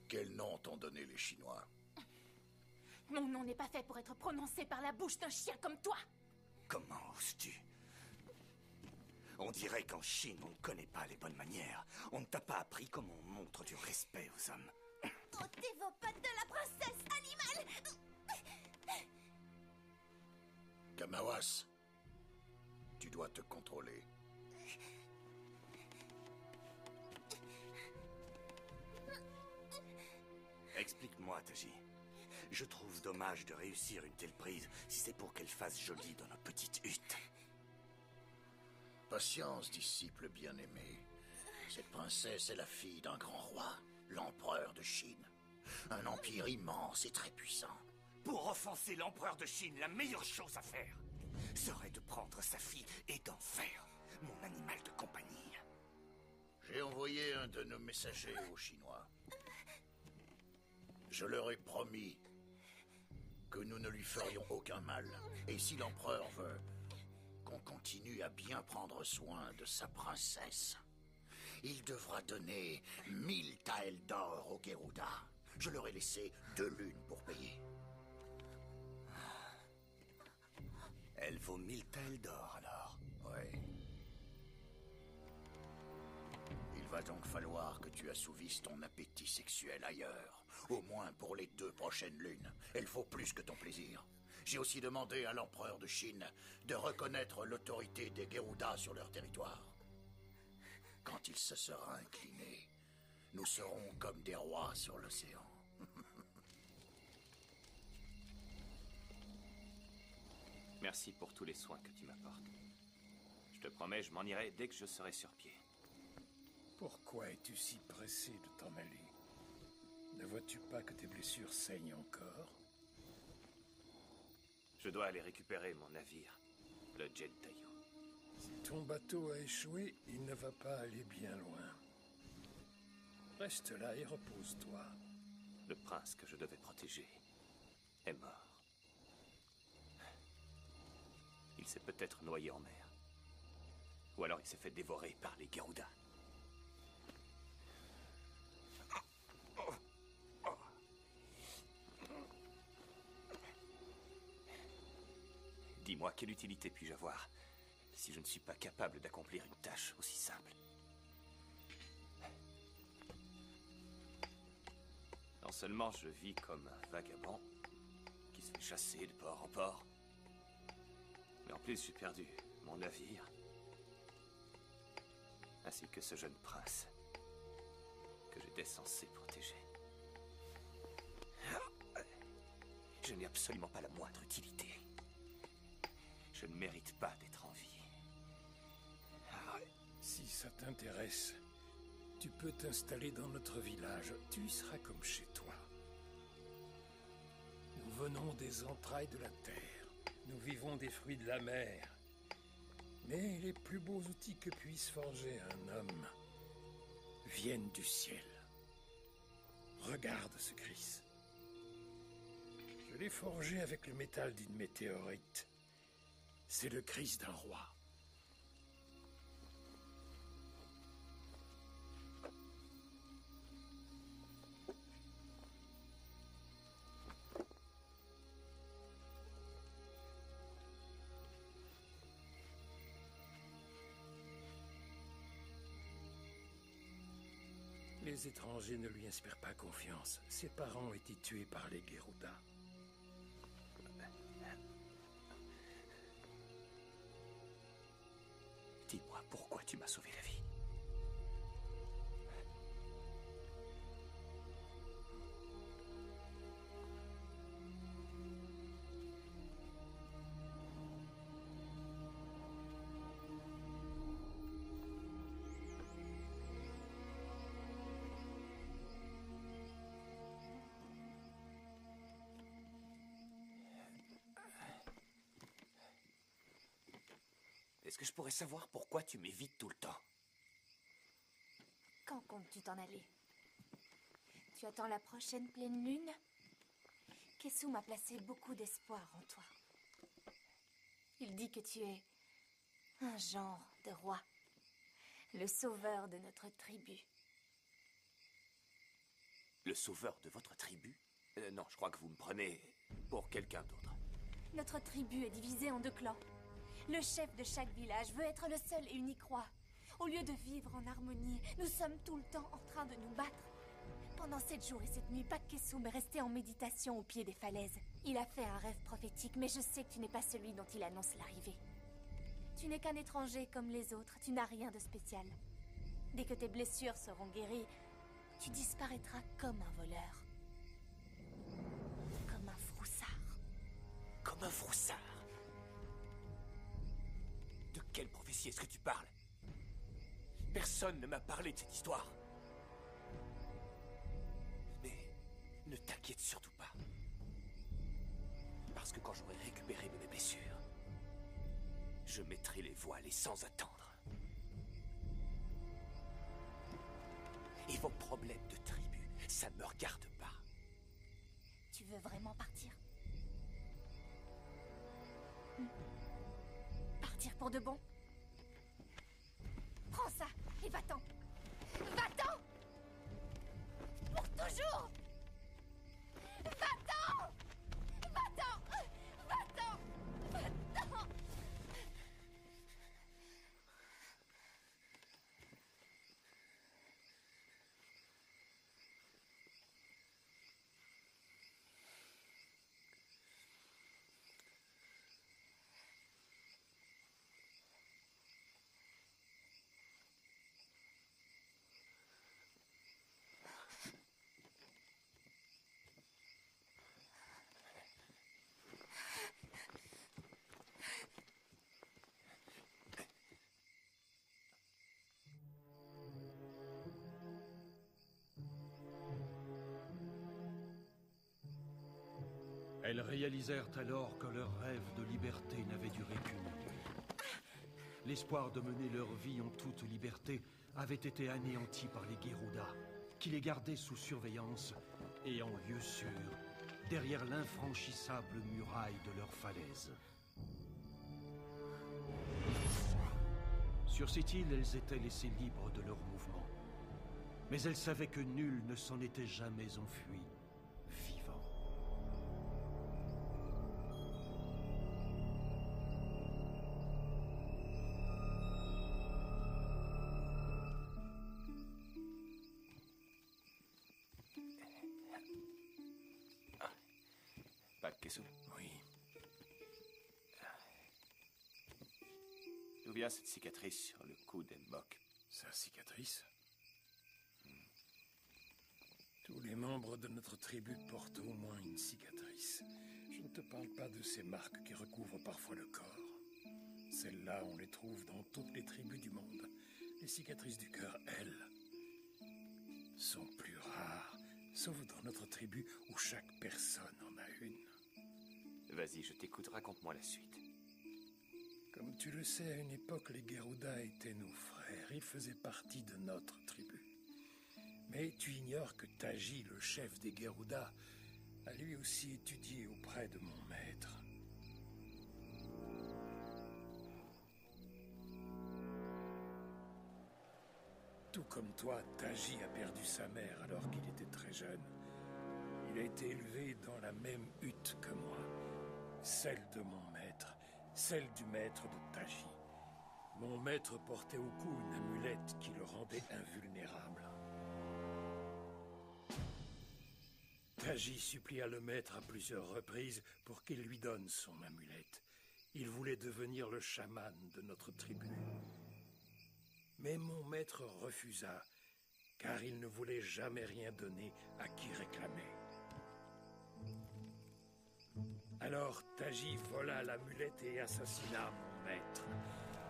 Quel nom t'ont donné les Chinois? Mon nom n'est pas fait pour être prononcé par la bouche d'un chien comme toi. Comment oses-tu? On dirait qu'en Chine, on ne connaît pas les bonnes manières. On ne t'a pas appris comment on montre du respect aux hommes. Ôtez vos pattes de la princesse, animal! Kamawas, tu dois te contrôler. Explique-moi, Taji. Je trouve dommage de réussir une telle prise si c'est pour qu'elle fasse jolie dans nos petites huttes. Patience, disciple bien-aimé. Cette princesse est la fille d'un grand roi, l'empereur de Chine. Un empire immense et très puissant. Pour offenser l'empereur de Chine, la meilleure chose à faire serait de prendre sa fille et d'en faire mon animal de compagnie. J'ai envoyé un de nos messagers aux Chinois. Je leur ai promis que nous ne lui ferions aucun mal. Et si l'empereur veut qu'on continue à bien prendre soin de sa princesse, il devra donner 1000 taels d'or au Geruda. Je leur ai laissé 2 lunes pour payer. Elle vaut 1000 taels d'or, alors? Oui. Il va donc falloir que tu assouvisses ton appétit sexuel ailleurs. Au moins pour les 2 prochaines lunes. Elle faut plus que ton plaisir. J'ai aussi demandé à l'empereur de Chine de reconnaître l'autorité des Geruda sur leur territoire. Quand il se sera incliné, nous serons comme des rois sur l'océan. Merci pour tous les soins que tu m'apportes. Je te promets, je m'en irai dès que je serai sur pied. Pourquoi es-tu si pressé de t'en aller? Ne vois-tu pas que tes blessures saignent encore? Je dois aller récupérer mon navire, le Jet Taillou. Si ton bateau a échoué, il ne va pas aller bien loin. Reste là et repose-toi. Le prince que je devais protéger est mort. Il s'est peut-être noyé en mer. Ou alors il s'est fait dévorer par les Geruda. Dis-moi, quelle utilité puis-je avoir si je ne suis pas capable d'accomplir une tâche aussi simple? Non seulement je vis comme un vagabond qui se fait chasser de port en port, mais en plus j'ai perdu mon navire, ainsi que ce jeune prince que j'étais censé protéger. Je n'ai absolument pas la moindre utilité. Je ne mérite pas d'être en vie. Si ça t'intéresse, Tu peux t'installer dans notre village. Tu y seras comme chez toi. Nous venons des entrailles de la terre. Nous vivons des fruits de la mer. Mais les plus beaux outils que puisse forger un homme viennent du ciel. Regarde ce Chris. Je l'ai forgé avec le métal d'une météorite. C'est le Chris d'un roi. Les étrangers ne lui inspirent pas confiance. Ses parents ont été tués par les Geruda. Dis-moi pourquoi tu m'as sauvé la vie. Est-ce que je pourrais savoir pourquoi tu m'évites tout le temps? Quand comptes-tu t'en aller? Tu attends la prochaine pleine lune? Kesu m'a placé beaucoup d'espoir en toi. Il dit que tu es un genre de roi, le sauveur de notre tribu. Le sauveur de votre tribu? Non, je crois que vous me prenez pour quelqu'un d'autre. Notre tribu est divisée en 2 clans. Le chef de chaque village veut être le seul et unique roi. Au lieu de vivre en harmonie, nous sommes tout le temps en train de nous battre. Pendant 7 jours et 7 nuits, Pakkesum est resté en méditation au pied des falaises. Il a fait un rêve prophétique, mais je sais que tu n'es pas celui dont il annonce l'arrivée. Tu n'es qu'un étranger comme les autres, tu n'as rien de spécial. Dès que tes blessures seront guéries, tu disparaîtras comme un voleur. Comme un froussard. Comme un froussard? De quelle prophétie est-ce que tu parles? Personne ne m'a parlé de cette histoire. Mais ne t'inquiète surtout pas. Parce que quand j'aurai récupéré mes blessures, je mettrai les voiles et sans attendre. Et vos problèmes de tribu, ça ne me regarde pas. Tu veux vraiment partir? Partir pour de bon? Prends ça et va-t'en! Va-t'en! Pour toujours! Va-t'en! Va-t'en! Va-t'en! Va-t'en! Elles réalisèrent alors que leur rêve de liberté n'avait duré qu'une nuit. L'espoir de mener leur vie en toute liberté avait été anéanti par les Geruda, qui les gardaient sous surveillance et en lieu sûr, derrière l'infranchissable muraille de leur falaise. Sur cette île, elles étaient laissées libres de leurs mouvements. Mais elles savaient que nul ne s'en était jamais enfui vivant. Pakkesum. Oui. D'où vient cette cicatrice sur le cou d'Embok? Sa cicatrice? Tous les membres de notre tribu portent au moins une cicatrice. Je ne te parle pas de ces marques qui recouvrent parfois le corps. Celles-là, on les trouve dans toutes les tribus du monde. Les cicatrices du cœur, elles, sont plus rares, sauf dans notre tribu où chaque personne en a une. Vas-y, je t'écoute, raconte-moi la suite. Comme tu le sais, à une époque, les Geruda étaient nos frères. Ils faisaient partie de notre tribu. Mais tu ignores que Taji, le chef des Geruda, a lui aussi étudié auprès de mon maître. Tout comme toi, Taji a perdu sa mère alors qu'il était très jeune. Il a été élevé dans la même hutte que moi, celle de mon maître, celle du maître de Taji. Mon maître portait au cou une amulette qui le rendait invulnérable. Taji supplia le maître à plusieurs reprises pour qu'il lui donne son amulette. Il voulait devenir le chaman de notre tribu. Mais mon maître refusa, car il ne voulait jamais rien donner à qui réclamait. Alors Taji vola l'amulette et assassina mon maître.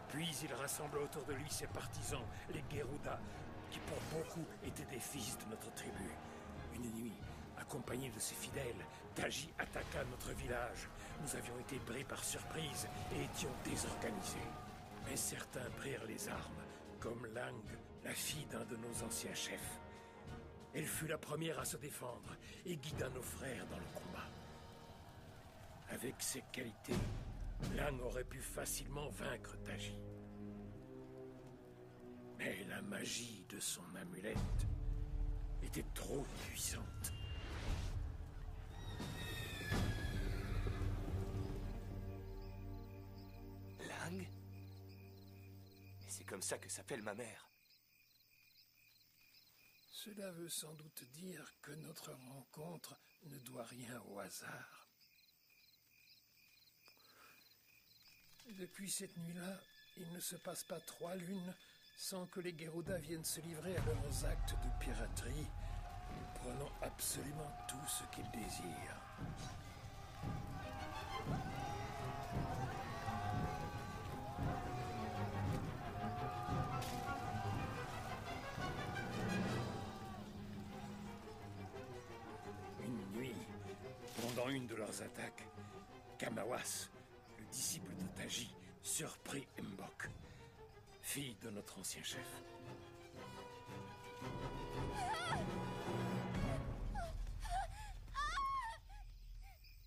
Puis il rassembla autour de lui ses partisans, les Geruda, qui pour beaucoup étaient des fils de notre tribu. Une nuit, accompagné de ses fidèles, Taji attaqua notre village. Nous avions été pris par surprise et étions désorganisés. Mais certains prirent les armes, comme Lang, la fille d'un de nos anciens chefs. Elle fut la première à se défendre et guida nos frères dans le combat. Avec ses qualités, Lang aurait pu facilement vaincre Taji. Mais la magie de son amulette était trop puissante. Lang? Mais c'est comme ça que s'appelle ma mère. Cela veut sans doute dire que notre rencontre ne doit rien au hasard. Depuis cette nuit-là, il ne se passe pas 3 lunes sans que les Geruda viennent se livrer à leurs actes de piraterie, prenant absolument tout ce qu'ils désirent. Une nuit, pendant une de leurs attaques, Kamawas, le disciple de Taji, surprit Mbok, fille de notre ancien chef.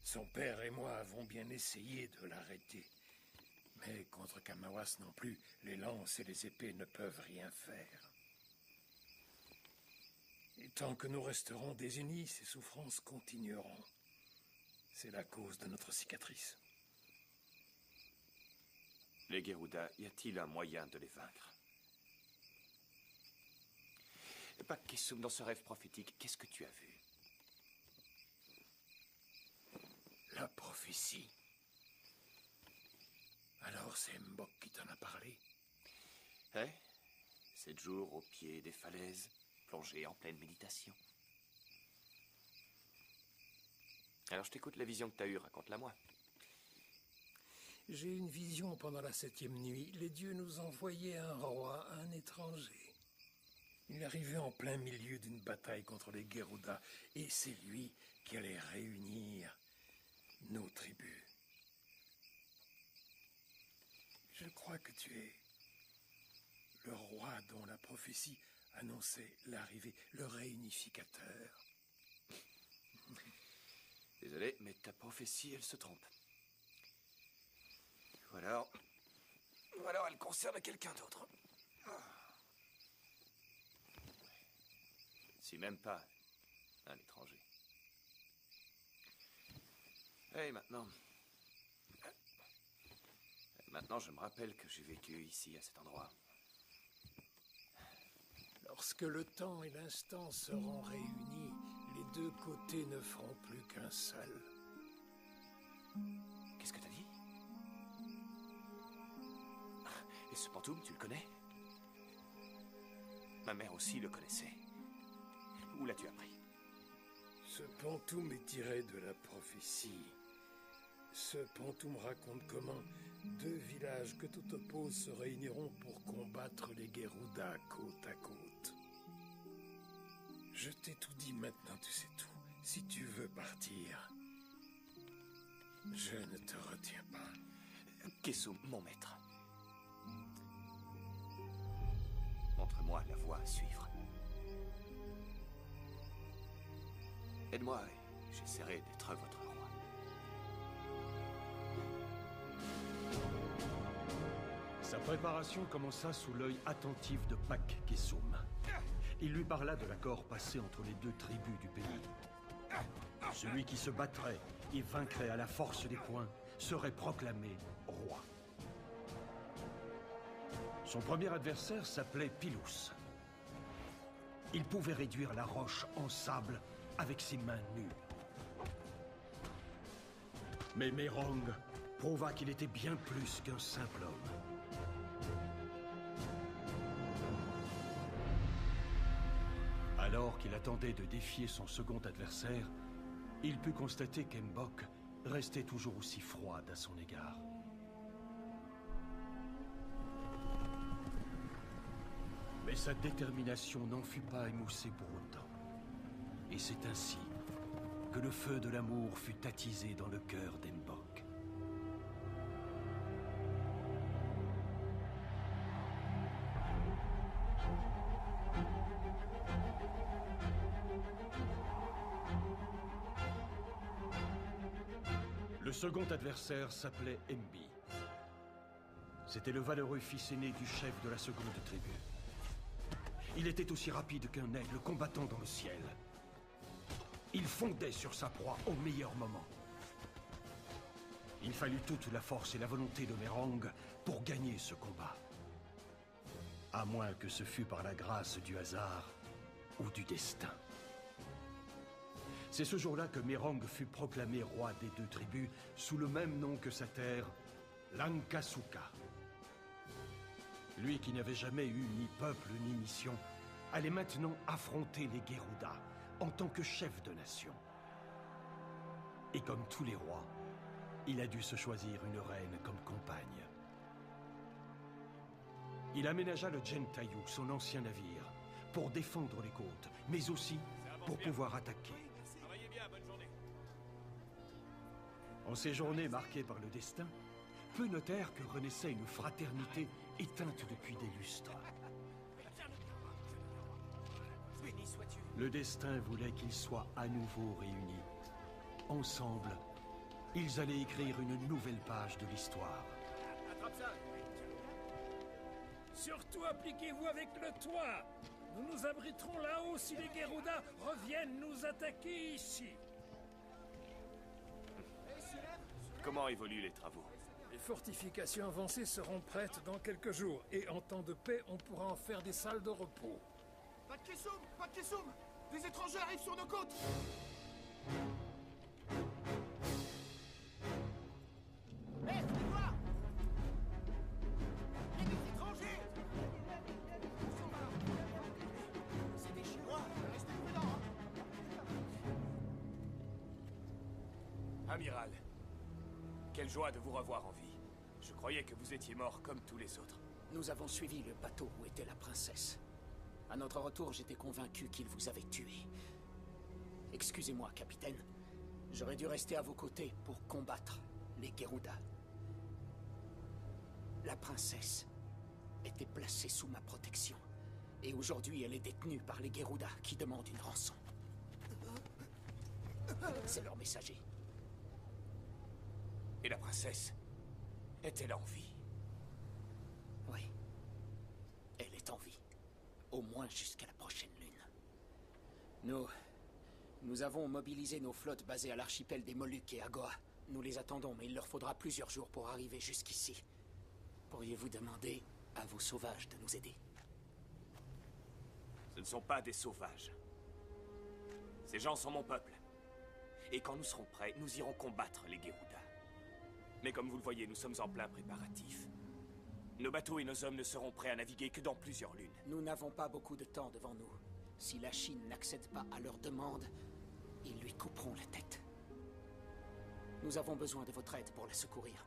Son père et moi avons bien essayé de l'arrêter. Mais contre Kamawas non plus, les lances et les épées ne peuvent rien faire. Et tant que nous resterons désunis, ces souffrances continueront. C'est la cause de notre cicatrice. Les Geruda, y a-t-il un moyen de les vaincre? Pak Kesum, dans ce rêve prophétique, qu'est-ce que tu as vu? La prophétie. Alors c'est Mbok qui t'en a parlé? 7 jours au pied des falaises, plongé en pleine méditation. Alors je t'écoute, la vision que t'as eue, raconte-la-moi. J'ai eu une vision pendant la 7e nuit. Les dieux nous envoyaient un roi, un étranger. Il arrivait en plein milieu d'une bataille contre les Geruda, et c'est lui qui allait réunir nos tribus. Je crois que tu es le roi dont la prophétie annonçait l'arrivée, le réunificateur. Désolé, mais ta prophétie, elle se trompe. Ou alors elle concerne quelqu'un d'autre. Si même pas un étranger. Et maintenant... Maintenant, je me rappelle que j'ai vécu ici, à cet endroit. Lorsque le temps et l'instant seront réunis, les deux côtés ne feront plus qu'un seul. Qu'est-ce que t'as dit? Et ce pantoum, tu le connais? Ma mère aussi le connaissait. Où l'as-tu appris? Ce pantoum est tiré de la prophétie. Ce pantoum raconte comment 2 villages que tout oppose se réuniront pour combattre les Geruda côte à côte. Je t'ai tout dit, maintenant tu sais tout. Si tu veux partir, je ne te retiens pas. Kesum, mon maître. Montre-moi la voie à suivre. Aide-moi et j'essaierai d'être votre roi. Sa préparation commença sous l'œil attentif de Pak Kesum. Il lui parla de l'accord passé entre les deux tribus du pays. Celui qui se battrait et vaincrait à la force des poings serait proclamé roi. Son premier adversaire s'appelait Pilous. Il pouvait réduire la roche en sable avec ses mains nues. Mais Merong prouva qu'il était bien plus qu'un simple homme. Alors qu'il attendait de défier son second adversaire, il put constater qu'Mbok restait toujours aussi froide à son égard. Mais sa détermination n'en fut pas émoussée pour autant. Et c'est ainsi que le feu de l'amour fut attisé dans le cœur d'Mbok. Le second adversaire s'appelait Mbi. C'était le valeureux fils aîné du chef de la seconde tribu. Il était aussi rapide qu'un aigle combattant dans le ciel. Il fondait sur sa proie au meilleur moment. Il fallut toute la force et la volonté de Merong pour gagner ce combat. À moins que ce fût par la grâce du hasard ou du destin. C'est ce jour-là que Merong fut proclamé roi des deux tribus sous le même nom que sa terre, Lankasuka. Lui qui n'avait jamais eu ni peuple ni mission, allait maintenant affronter les Geruda en tant que chef de nation. Et comme tous les rois, il a dû se choisir une reine comme compagne. Il aménagea le Gentayou, son ancien navire, pour défendre les côtes, mais aussi pour pouvoir attaquer. En ces journées marquées par le destin, peu notèrent que renaissait une fraternité éteinte depuis des lustres. Le destin voulait qu'ils soient à nouveau réunis. Ensemble, ils allaient écrire une nouvelle page de l'histoire. Surtout appliquez-vous avec le toit. Nous nous abriterons là-haut si les Geruda reviennent nous attaquer ici. Comment évoluent les travaux? Les fortifications avancées seront prêtes dans quelques jours. Et en temps de paix, on pourra en faire des salles de repos. Pas de Kesum! Pas de Kesum! Des étrangers arrivent sur nos côtes! Hé, venez voir! Il y a des étrangers! C'est des Chinois! Restez prudents, hein! Amiral, quelle joie de vous revoir en vie. Je croyais que vous étiez mort comme tous les autres. Nous avons suivi le bateau où était la princesse. À notre retour, j'étais convaincu qu'il vous avait tué. Excusez-moi, capitaine. J'aurais dû rester à vos côtés pour combattre les Geruda. La princesse était placée sous ma protection. Et aujourd'hui, elle est détenue par les Geruda qui demandent une rançon. C'est leur messager. Et la princesse est-elle en vie? Oui. Elle est en vie. Au moins jusqu'à la prochaine lune. Nous avons mobilisé nos flottes basées à l'archipel des Moluques et à Goa. Nous les attendons, mais il leur faudra plusieurs jours pour arriver jusqu'ici. Pourriez-vous demander à vos sauvages de nous aider? Ce ne sont pas des sauvages. Ces gens sont mon peuple. Et quand nous serons prêts, nous irons combattre les Geruda. Mais comme vous le voyez, nous sommes en plein préparatif. Nos bateaux et nos hommes ne seront prêts à naviguer que dans plusieurs lunes. Nous n'avons pas beaucoup de temps devant nous. Si la Chine n'accède pas à leur demande, ils lui couperont la tête. Nous avons besoin de votre aide pour la secourir.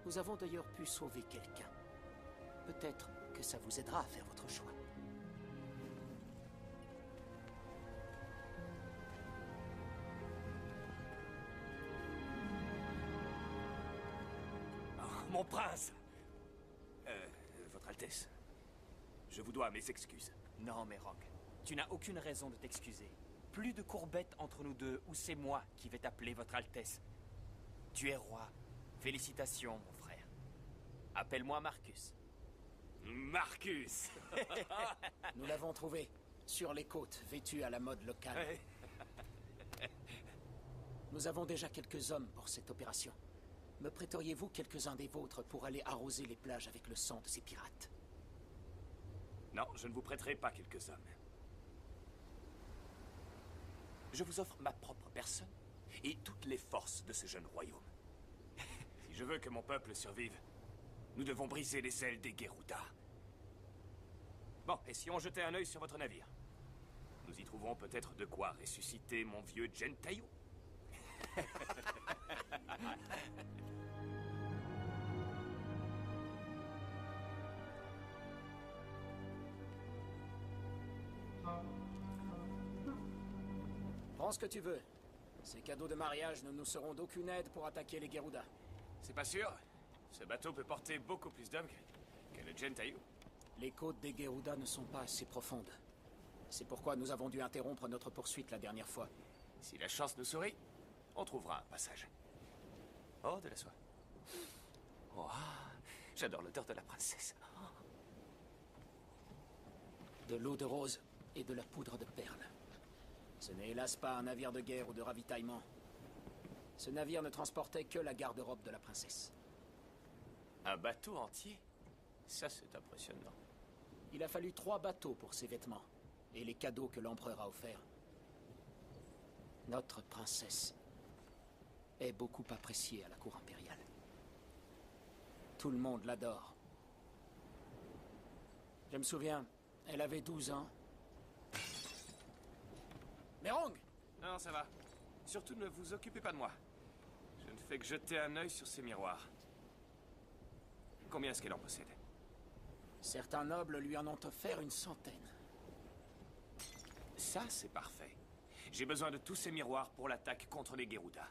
Nous avons d'ailleurs pu sauver quelqu'un. Peut-être que ça vous aidera à faire votre choix. mon prince! Votre Altesse, je vous dois mes excuses. Non, Mérog, tu n'as aucune raison de t'excuser. Plus de courbettes entre nous deux, ou c'est moi qui vais t'appeler Votre Altesse. Tu es roi. Félicitations, mon frère. Appelle-moi Marcus. Marcus! Nous l'avons trouvé, sur les côtes, vêtu à la mode locale. Ouais. Nous avons déjà quelques hommes pour cette opération. Me prêteriez-vous quelques-uns des vôtres pour aller arroser les plages avec le sang de ces pirates? Non, je ne vous prêterai pas quelques hommes. Je vous offre ma propre personne et toutes les forces de ce jeune royaume. Si je veux que mon peuple survive, nous devons briser les ailes des Geruda. Bon, et si on jetait un œil sur votre navire? Nous y trouverons peut-être de quoi ressusciter mon vieux Gentaiu. Prends ce que tu veux. Ces cadeaux de mariage ne nous seront d'aucune aide pour attaquer les Geruda. C'est pas sûr. Ce bateau peut porter beaucoup plus d'hommes que le Gentaiu. Les côtes des Geruda ne sont pas assez profondes. C'est pourquoi nous avons dû interrompre notre poursuite la dernière fois. Si la chance nous sourit, on trouvera un passage. Oh, de la soie. Oh, j'adore l'odeur de la princesse. De l'eau de rose et de la poudre de perles. Ce n'est hélas pas un navire de guerre ou de ravitaillement. Ce navire ne transportait que la garde-robe de la princesse. Un bateau entier? Ça, c'est impressionnant. Il a fallu 3 bateaux pour ses vêtements et les cadeaux que l'empereur a offerts. Notre princesse est beaucoup appréciée à la cour impériale. Tout le monde l'adore. Je me souviens, elle avait 12 ans. Mérong! Non, ça va. Surtout ne vous occupez pas de moi. Je ne fais que jeter un œil sur ces miroirs. Combien est-ce qu'elle en possède? Certains nobles lui en ont offert une 100. Ça, c'est parfait. J'ai besoin de tous ces miroirs pour l'attaque contre les Geruda.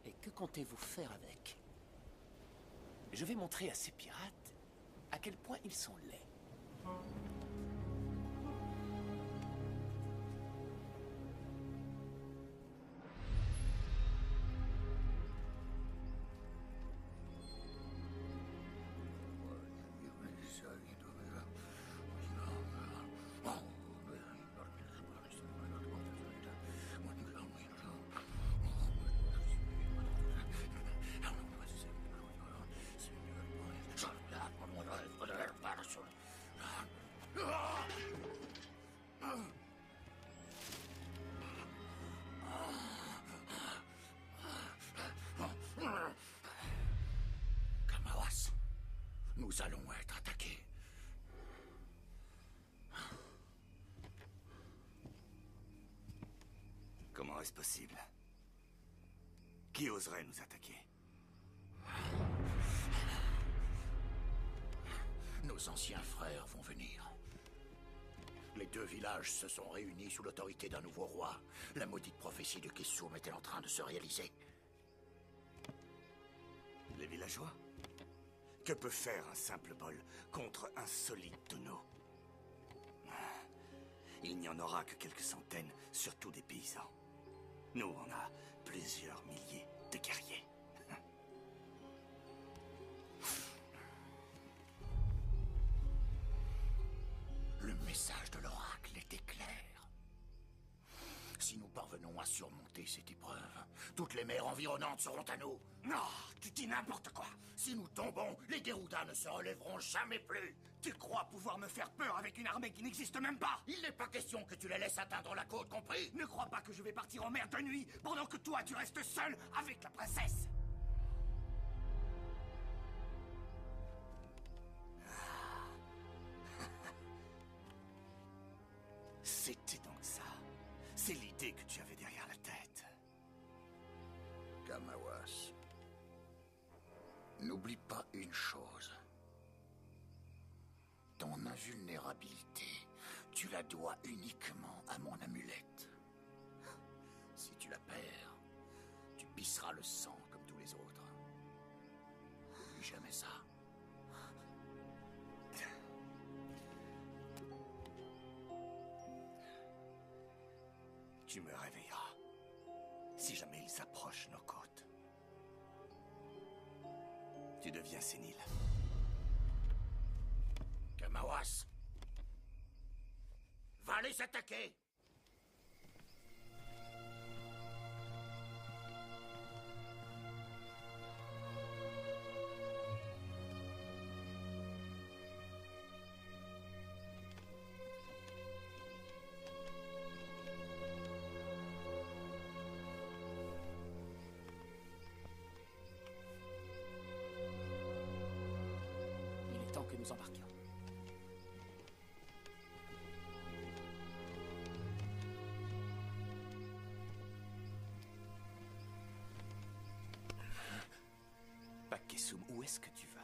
Et que comptez-vous faire avec? Je vais montrer à ces pirates à quel point ils sont laids. Kamawas, nous allons être attaqués. Comment est-ce possible? Qui oserait nous attaquer? Nos anciens frères vont venir. Les 2 villages se sont réunis sous l'autorité d'un nouveau roi. La maudite prophétie de Kisum est-elle en train de se réaliser? Les villageois? Que peut faire un simple bol contre un solide tonneau? Il n'y en aura que quelques centaines, surtout des paysans. Nous, on a plusieurs milliers de guerriers. Le message de l'oracle était clair. Si nous parvenons à surmonter cette épreuve, toutes les mers environnantes seront à nous. Non, tu dis n'importe quoi. Si nous tombons, les Geruda ne se relèveront jamais plus. Tu crois pouvoir me faire peur avec une armée qui n'existe même pas? Il n'est pas question que tu les laisses atteindre la côte, compris? Ne crois pas que je vais partir en mer de nuit pendant que toi tu restes seul avec la princesse. C'était donc ça. C'est l'idée que tu avais derrière la tête. Kamawas, n'oublie pas une chose. Ton invulnérabilité, tu la dois uniquement à mon amulette. Si tu la perds, tu pisseras le sang comme tous les autres. N'oublie jamais ça. Tu me réveilleras. Si jamais ils s'approchent nos côtes. Tu deviens sénile. Kamawas! Va les attaquer! Il est temps que nous embarquions. Pac-Kessoum, où est-ce que tu vas?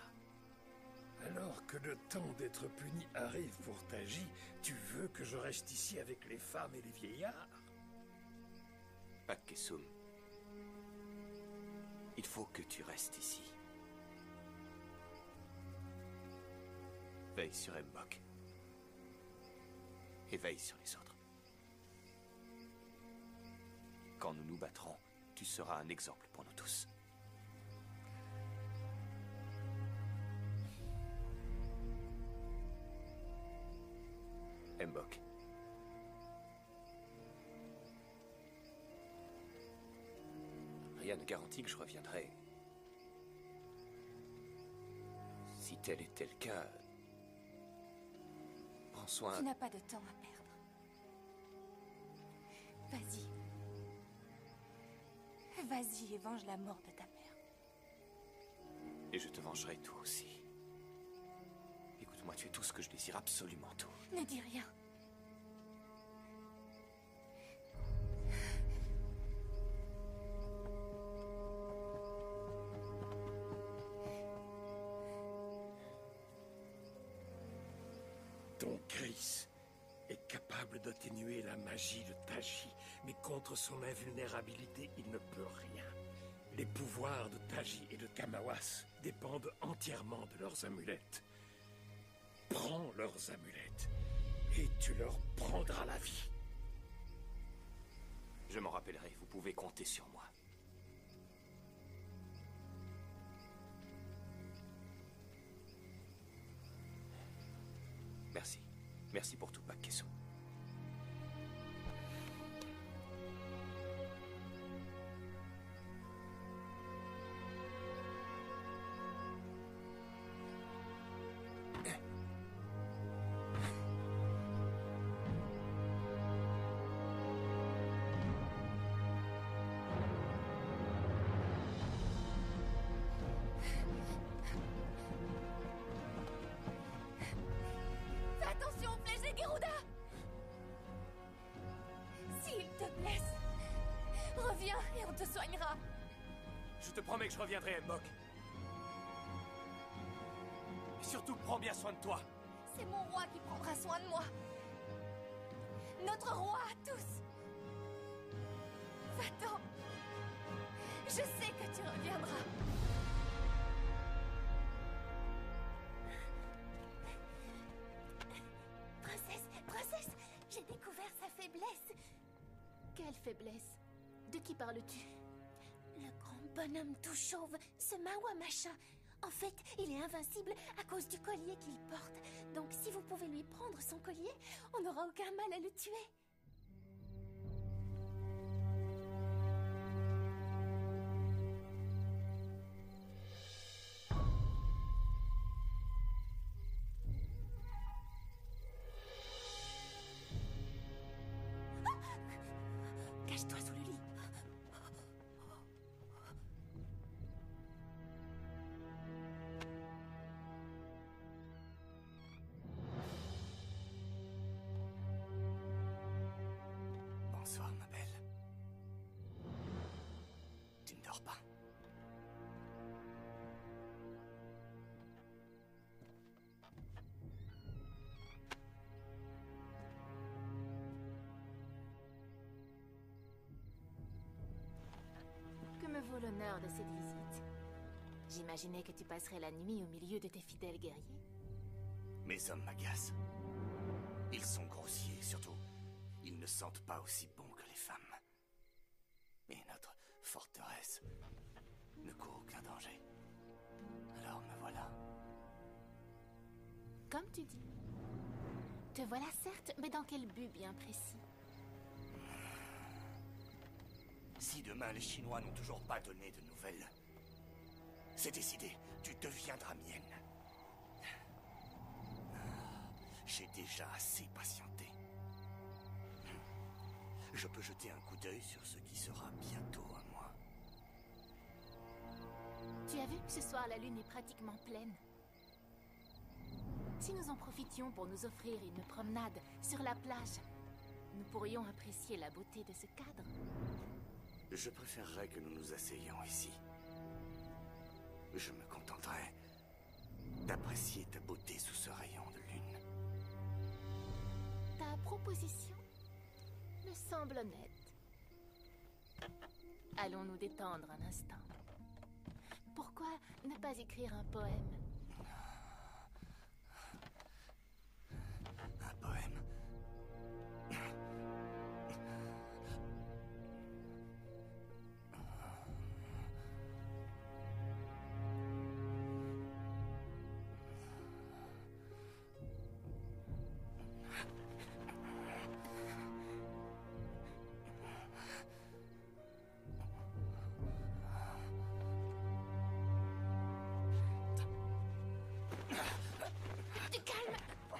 Alors que le temps d'être puni arrive pour Taji, tu veux que je reste ici avec les femmes et les vieillards? Pac-Kessoum, il faut que tu restes ici. Veille sur Mbok. Et veille sur les autres. Quand nous nous battrons, tu seras un exemple pour nous tous. Mbok. Rien ne garantit que je reviendrai. Si tel était le cas, prends soin... Tu n'as pas de temps à perdre. Vas-y. Vas-y et venge la mort de ta mère. Et je te vengerai toi aussi. Écoute-moi, tu es tout ce que je désire, absolument tout. Ne dis rien. Ton Chris est capable d'atténuer la magie de Taji, mais contre son invulnérabilité, il ne peut rien. Les pouvoirs de Taji et de Kamawas dépendent entièrement de leurs amulettes. Prends leurs amulettes et tu leur prendras la vie. Je m'en rappellerai, vous pouvez compter sur moi. Merci. Merci pour tout, Pac-Kessoum. Fais attention aux flèches des Geruda! S'il te blesse, reviens et on te soignera. Je te promets que je reviendrai, Mbok. Et surtout, prends bien soin de toi. C'est mon roi qui prendra soin de moi. Notre roi à tous. Va-t'en. Je sais que tu reviendras. Princesse, j'ai découvert sa faiblesse. Quelle faiblesse? De qui parles-tu? Le grand bonhomme tout chauve, ce Mawa machin. En fait, il est invincible à cause du collier qu'il porte. Donc si vous pouvez lui prendre son collier, on n'aura aucun mal à le tuer. Cache-toi sous le lit. Bonsoir, ma belle. Tu ne dors pas? Que me vaut l'honneur de cette visite? J'imaginais que tu passerais la nuit au milieu de tes fidèles guerriers. Mes hommes m'agacent. Ils sont grossiers, surtout, ils ne sentent pas aussi bon que les femmes. Et notre forteresse ne court aucun danger. Alors me voilà. Comme tu dis. Te voilà certes, mais dans quel but bien précis? Si demain les Chinois n'ont toujours pas donné de nouvelles, c'est décidé, tu deviendras mienne. J'ai déjà assez patienté. Je peux jeter un coup d'œil sur ce qui sera bientôt à moi. Tu as vu que ce soir la lune est pratiquement pleine. Si nous en profitions pour nous offrir une promenade sur la plage, nous pourrions apprécier la beauté de ce cadre. Je préférerais que nous nous asseyions ici. Je me contenterai d'apprécier ta beauté sous ce rayon de lune. Ta proposition me semble honnête. Allons nous détendre un instant. Pourquoi ne pas écrire un poème? Un poème?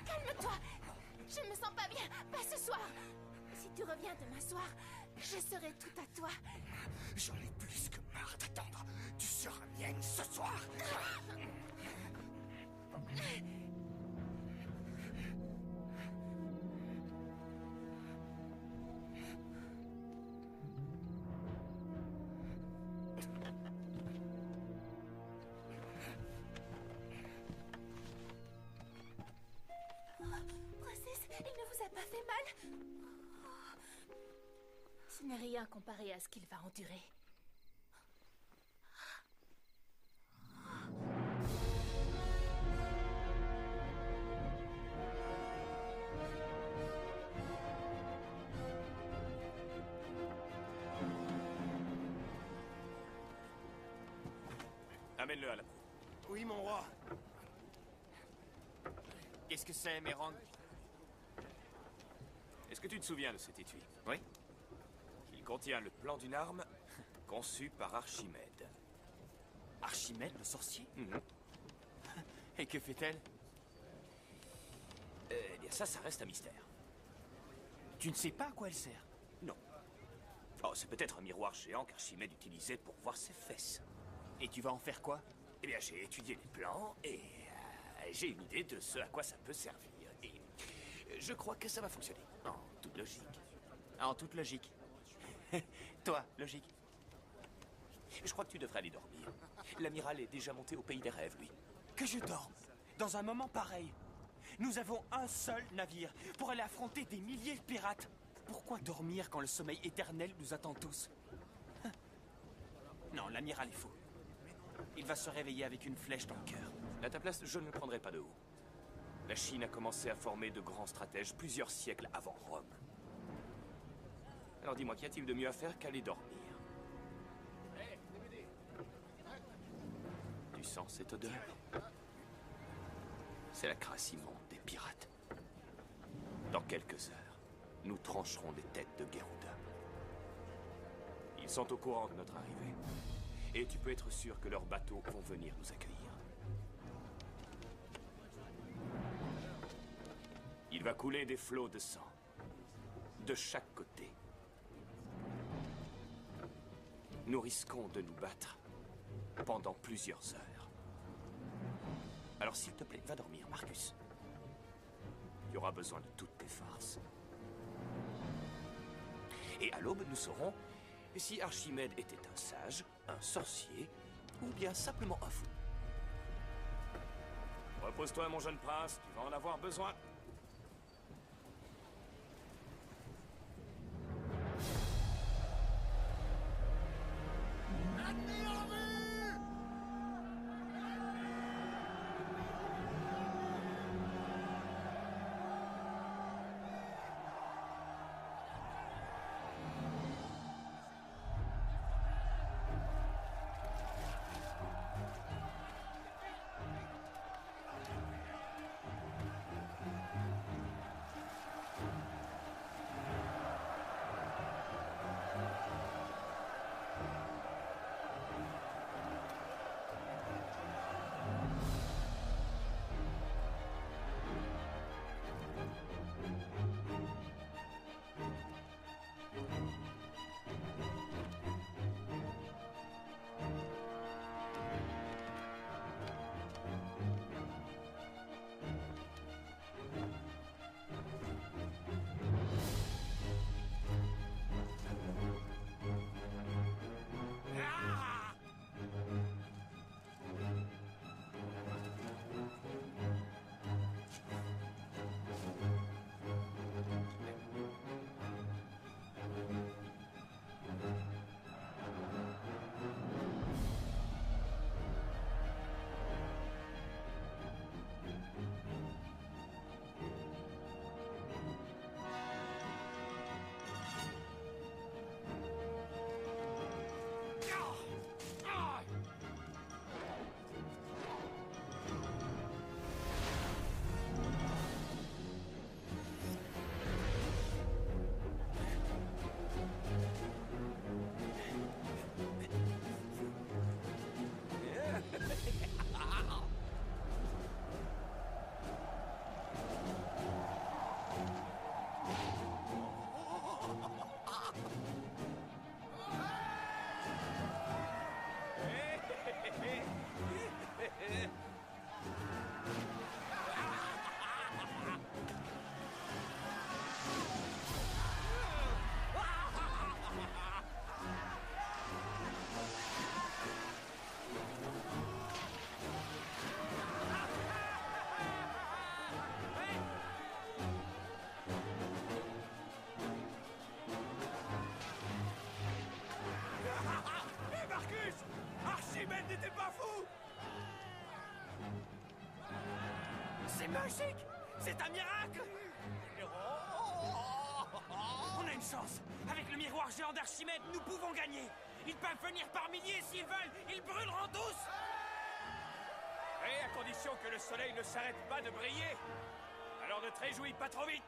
Calme-toi. Je ne me sens pas bien. Pas ce soir. Si tu reviens demain soir, je serai tout à toi. J'en ai plus que marre d'attendre. Tu seras mienne ce soir. Princesse, il ne vous a pas fait mal? Ce n'est rien comparé à ce qu'il va endurer. Amène-le à la proue. Oui, mon roi. Qu'est-ce que c'est, Mérang? Est-ce que tu te souviens de cet étui? Oui. Il contient le plan d'une arme conçue par Archimède. Archimède, le sorcier? Mhm. Et que fait-elle? Eh bien, ça reste un mystère. Tu ne sais pas à quoi elle sert? Non. Oh, c'est peut-être un miroir géant qu'Archimède utilisait pour voir ses fesses. Et tu vas en faire quoi? Eh bien, j'ai étudié les plans et j'ai une idée de ce à quoi ça peut servir. Et je crois que ça va fonctionner, en toute logique. En toute logique. Toi, logique. Je crois que tu devrais aller dormir. L'amiral est déjà monté au pays des rêves, lui. Que je dorme dans un moment pareil. Nous avons un seul navire pour aller affronter des milliers de pirates. Pourquoi dormir quand le sommeil éternel nous attend tous? Non, l'amiral est fou. Il va se réveiller avec une flèche dans le cœur. À ta place, je ne le prendrai pas de haut. La Chine a commencé à former de grands stratèges plusieurs siècles avant Rome. Alors dis-moi, qu'y a-t-il de mieux à faire qu'aller dormir? Tu sens cette odeur? C'est la crasse immonde des pirates. Dans quelques heures, nous trancherons des têtes de Garuda. Ils sont au courant de notre arrivée. Et tu peux être sûr que leurs bateaux vont venir nous accueillir. Il va couler des flots de sang. De chaque côté. Nous risquons de nous battre pendant plusieurs heures. Alors s'il te plaît, va dormir, Marcus. Il y aura besoin de toutes tes forces. Et à l'aube, nous saurons si Archimède était un sage, un sorcier, ou bien simplement un fou. Repose-toi, mon jeune prince, tu vas en avoir besoin. C'est magique! C'est un miracle! On a une chance! Avec le miroir géant d'Archimède, nous pouvons gagner! Ils peuvent venir par milliers s'ils veulent! Ils brûleront tous! Et à condition que le soleil ne s'arrête pas de briller. Alors ne te réjouis pas trop vite.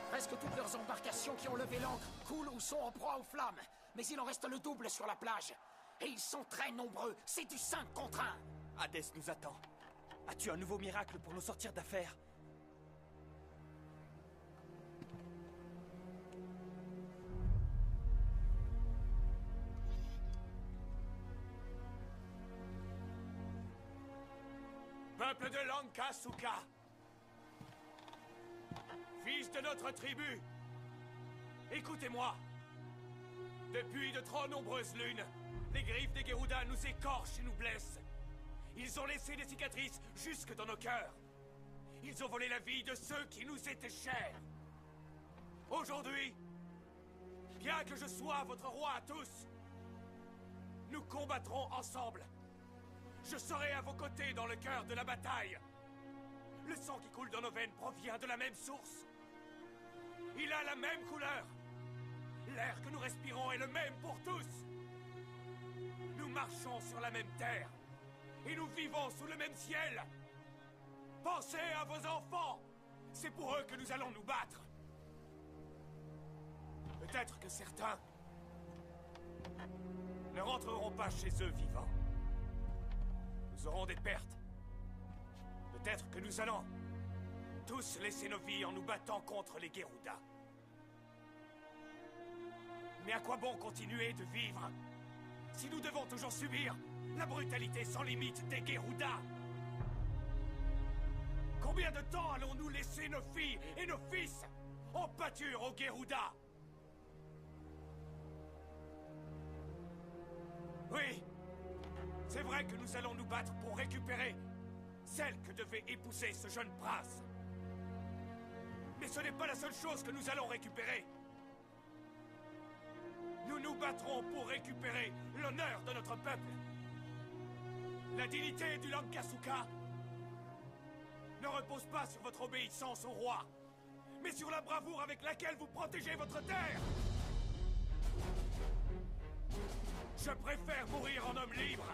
Presque toutes leurs embarcations qui ont levé l'ancre coulent ou sont en proie aux flammes. Mais il en reste le double sur la plage. Et ils sont très nombreux. C'est du 5 contre 1. Hadès nous attend. As-tu un nouveau miracle pour nous sortir d'affaire? Peuple de Lankasuka, fils de notre tribu, écoutez-moi. Depuis de trop nombreuses lunes, les griffes des Geruda nous écorchent et nous blessent. Ils ont laissé des cicatrices jusque dans nos cœurs. Ils ont volé la vie de ceux qui nous étaient chers. Aujourd'hui, bien que je sois votre roi à tous, nous combattrons ensemble. Je serai à vos côtés dans le cœur de la bataille. Le sang qui coule dans nos veines provient de la même source. Il a la même couleur. L'air que nous respirons est le même pour tous. Nous marchons sur la même terre. Et nous vivons sous le même ciel. Pensez à vos enfants. C'est pour eux que nous allons nous battre. Peut-être que certains ne rentreront pas chez eux vivants. Nous aurons des pertes. Peut-être que nous allons tous laisser nos vies en nous battant contre les Geruda. Mais à quoi bon continuer de vivre si nous devons toujours subir la brutalité sans limite des Geruda? Combien de temps allons-nous laisser nos filles et nos fils en pâture aux Geruda? Oui, c'est vrai que nous allons nous battre pour récupérer celle que devait épouser ce jeune prince. Mais ce n'est pas la seule chose que nous allons récupérer. Nous nous battrons pour récupérer l'honneur de notre peuple. La dignité du Lankasuka ne repose pas sur votre obéissance au roi, mais sur la bravoure avec laquelle vous protégez votre terre. Je préfère mourir en homme libre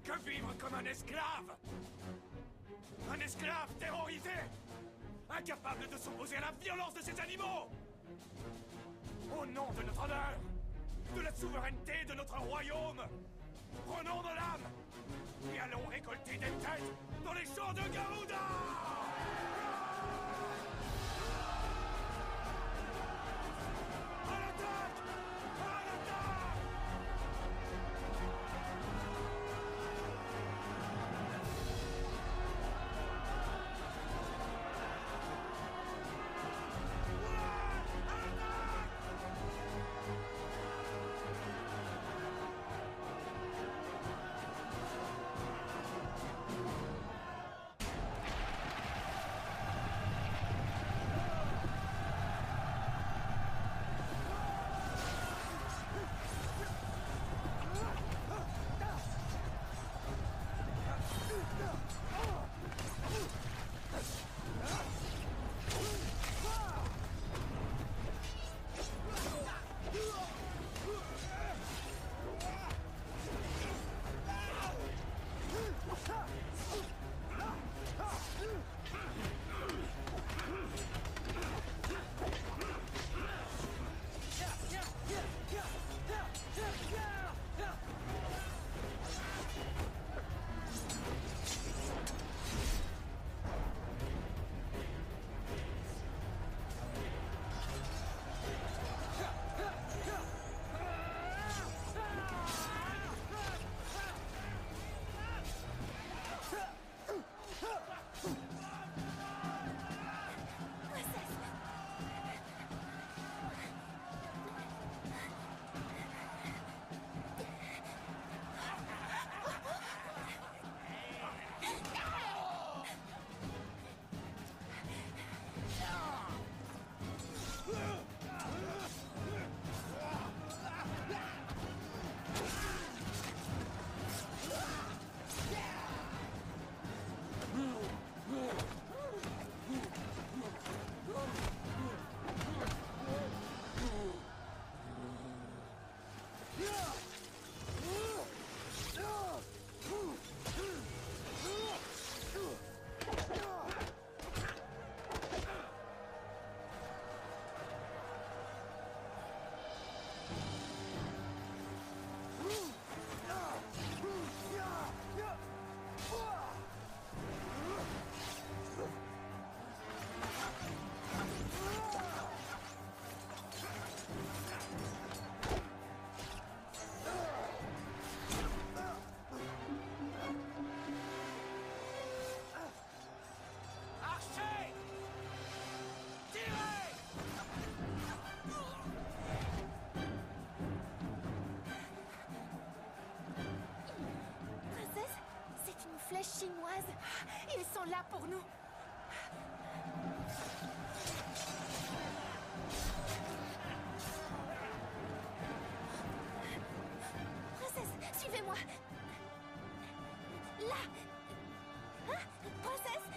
que vivre comme un esclave. Un esclave terrorisé, incapable de s'opposer à la violence de ces animaux. Au nom de notre honneur, de la souveraineté de notre royaume, prenons nos lames et allons récolter des têtes dans les champs de Geruda! chinoises. Ils sont là pour nous. Princesse, suivez-moi. Là. Hein? Princesse?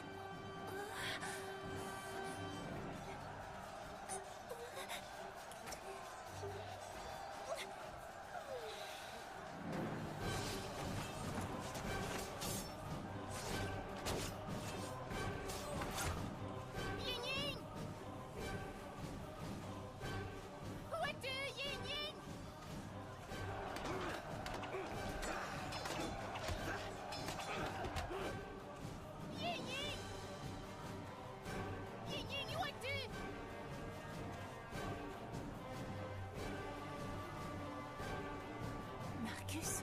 Marcus?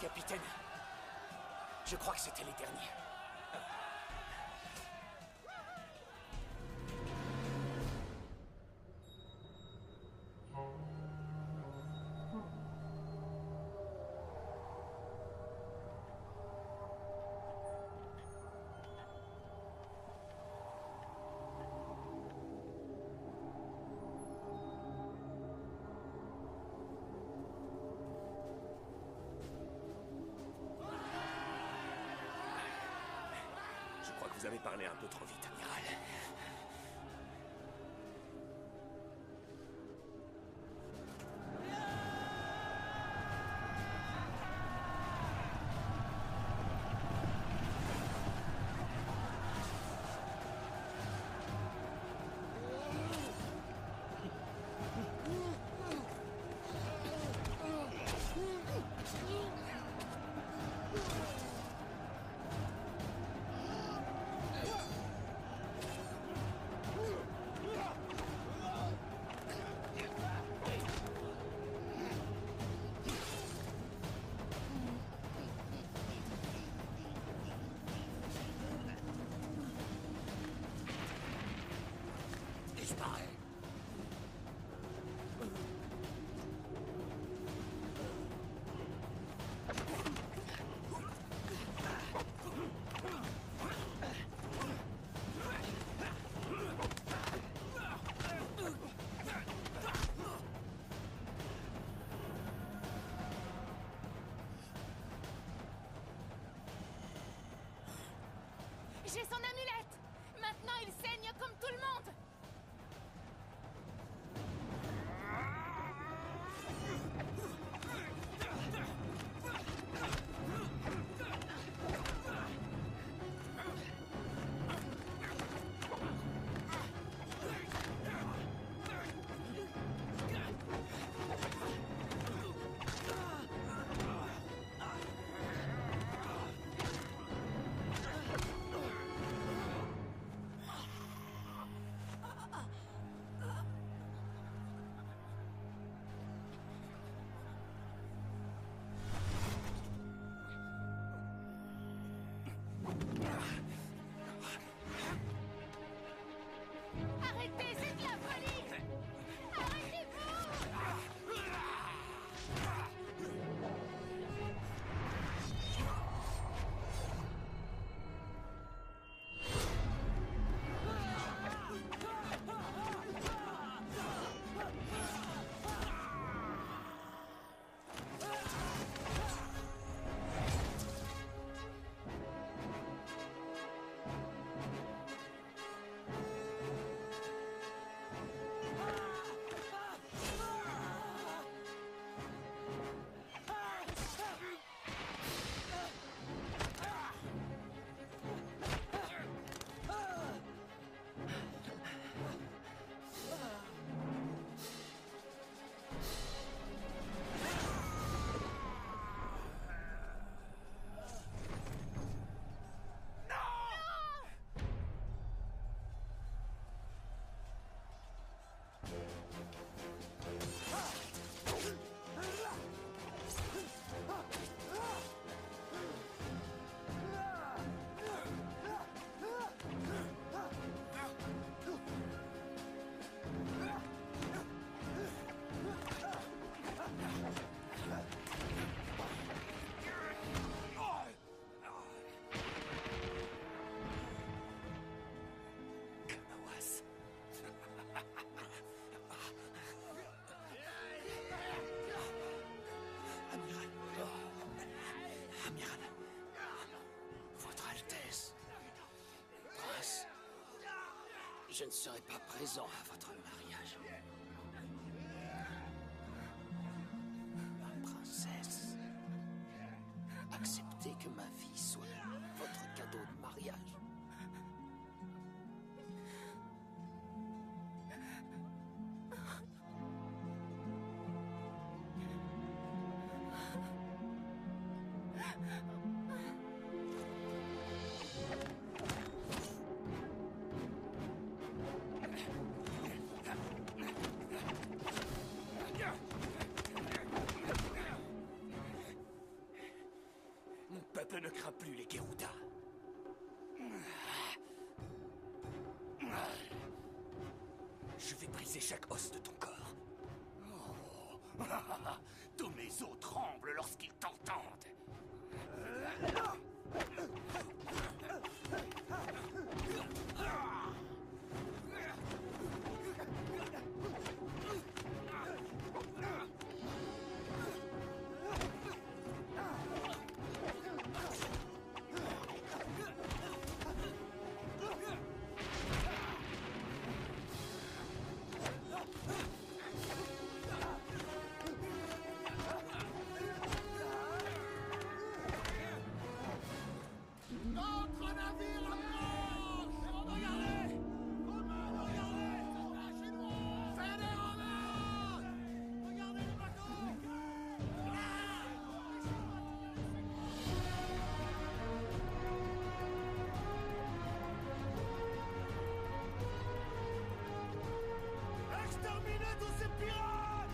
Capitaine, je crois que c'était les derniers. Vous avez parlé un peu trop vite, amiral. Disparaît. J'ai son amulette. Maintenant, il saigne comme tout le monde. Je ne serai pas présent à votre mariage. Ma princesse, acceptez que ma vie soit votre cadeau de mariage. Mon peuple ne craint plus les Geruda. Je vais briser chaque os de ton corps. Tous mes os tremblent lorsqu'ils t'entendent. Notre navire approche! Regardez! Romains, regardez! Chinois! C'est des Romains! Regardez le bateau! Exterminez tous ces pirates!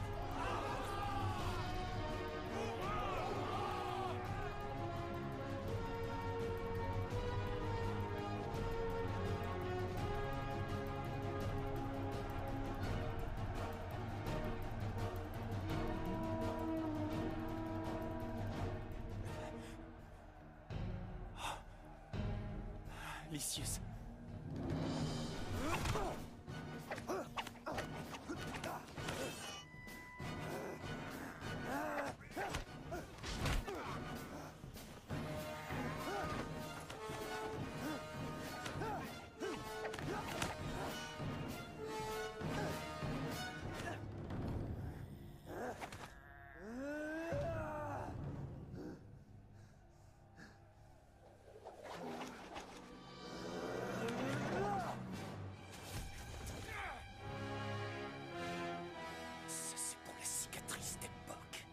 Lysius. Ça, c'est pour la cicatrice d'époque.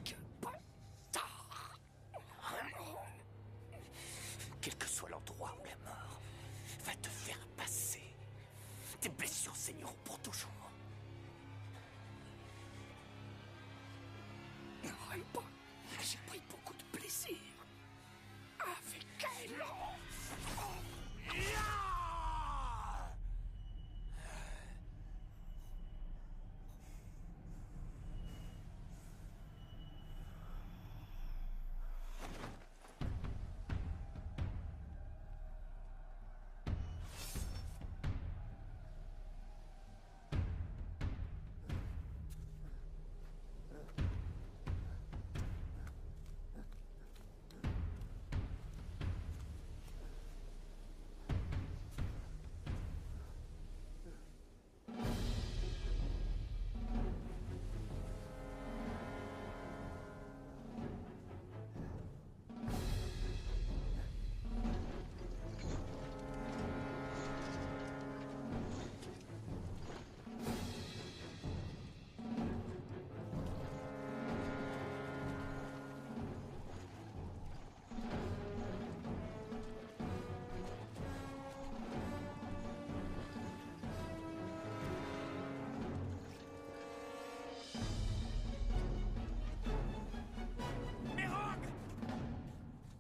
Quel bâtard! Quel que soit l'endroit où la mort va te faire passer, tes blessures saigneront pour toujours. J'ai pris beaucoup de plaisir avec elle.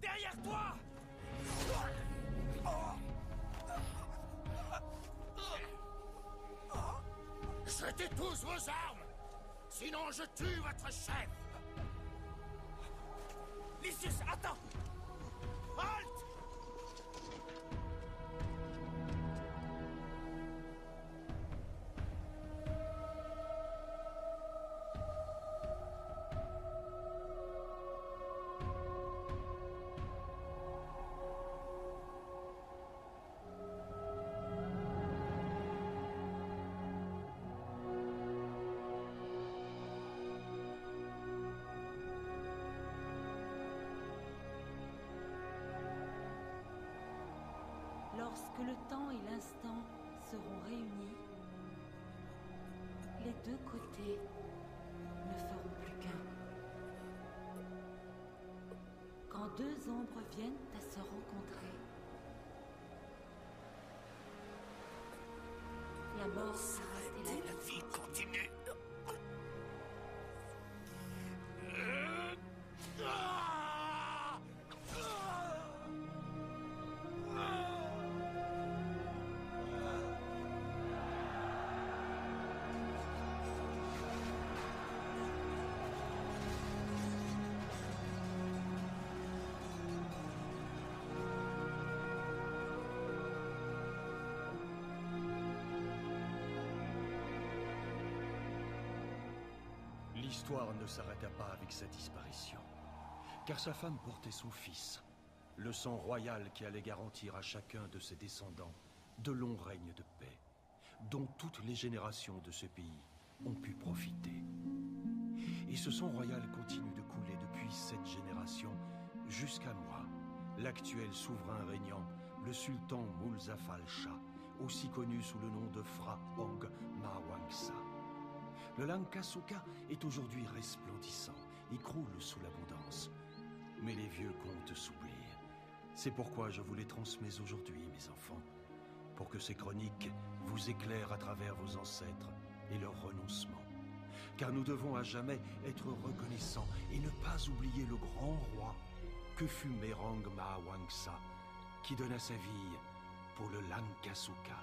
Derrière toi! Jetez tous vos armes! Sinon je tue votre chef! Lysius, attends! Halt! Lorsque le temps et l'instant seront réunis, les deux côtés ne feront plus qu'un. Quand deux ombres viennent à se rencontrer, la mort s'arrête et la vie continue. L'histoire ne s'arrêta pas avec sa disparition, car sa femme portait son fils, le sang royal qui allait garantir à chacun de ses descendants de longs règnes de paix, dont toutes les générations de ce pays ont pu profiter. Et ce sang royal continue de couler depuis cette génération jusqu'à moi, l'actuel souverain régnant, le sultan Mulzafal Shah, aussi connu sous le nom de Phra Hong Mahawangsa. Le Lankasuka est aujourd'hui resplendissant, il croule sous l'abondance. Mais les vieux contes s'oublient. C'est pourquoi je vous les transmets aujourd'hui, mes enfants, pour que ces chroniques vous éclairent à travers vos ancêtres et leur renoncement. Car nous devons à jamais être reconnaissants et ne pas oublier le grand roi que fut Merang Mahawangsa, qui donna sa vie pour le Lankasuka.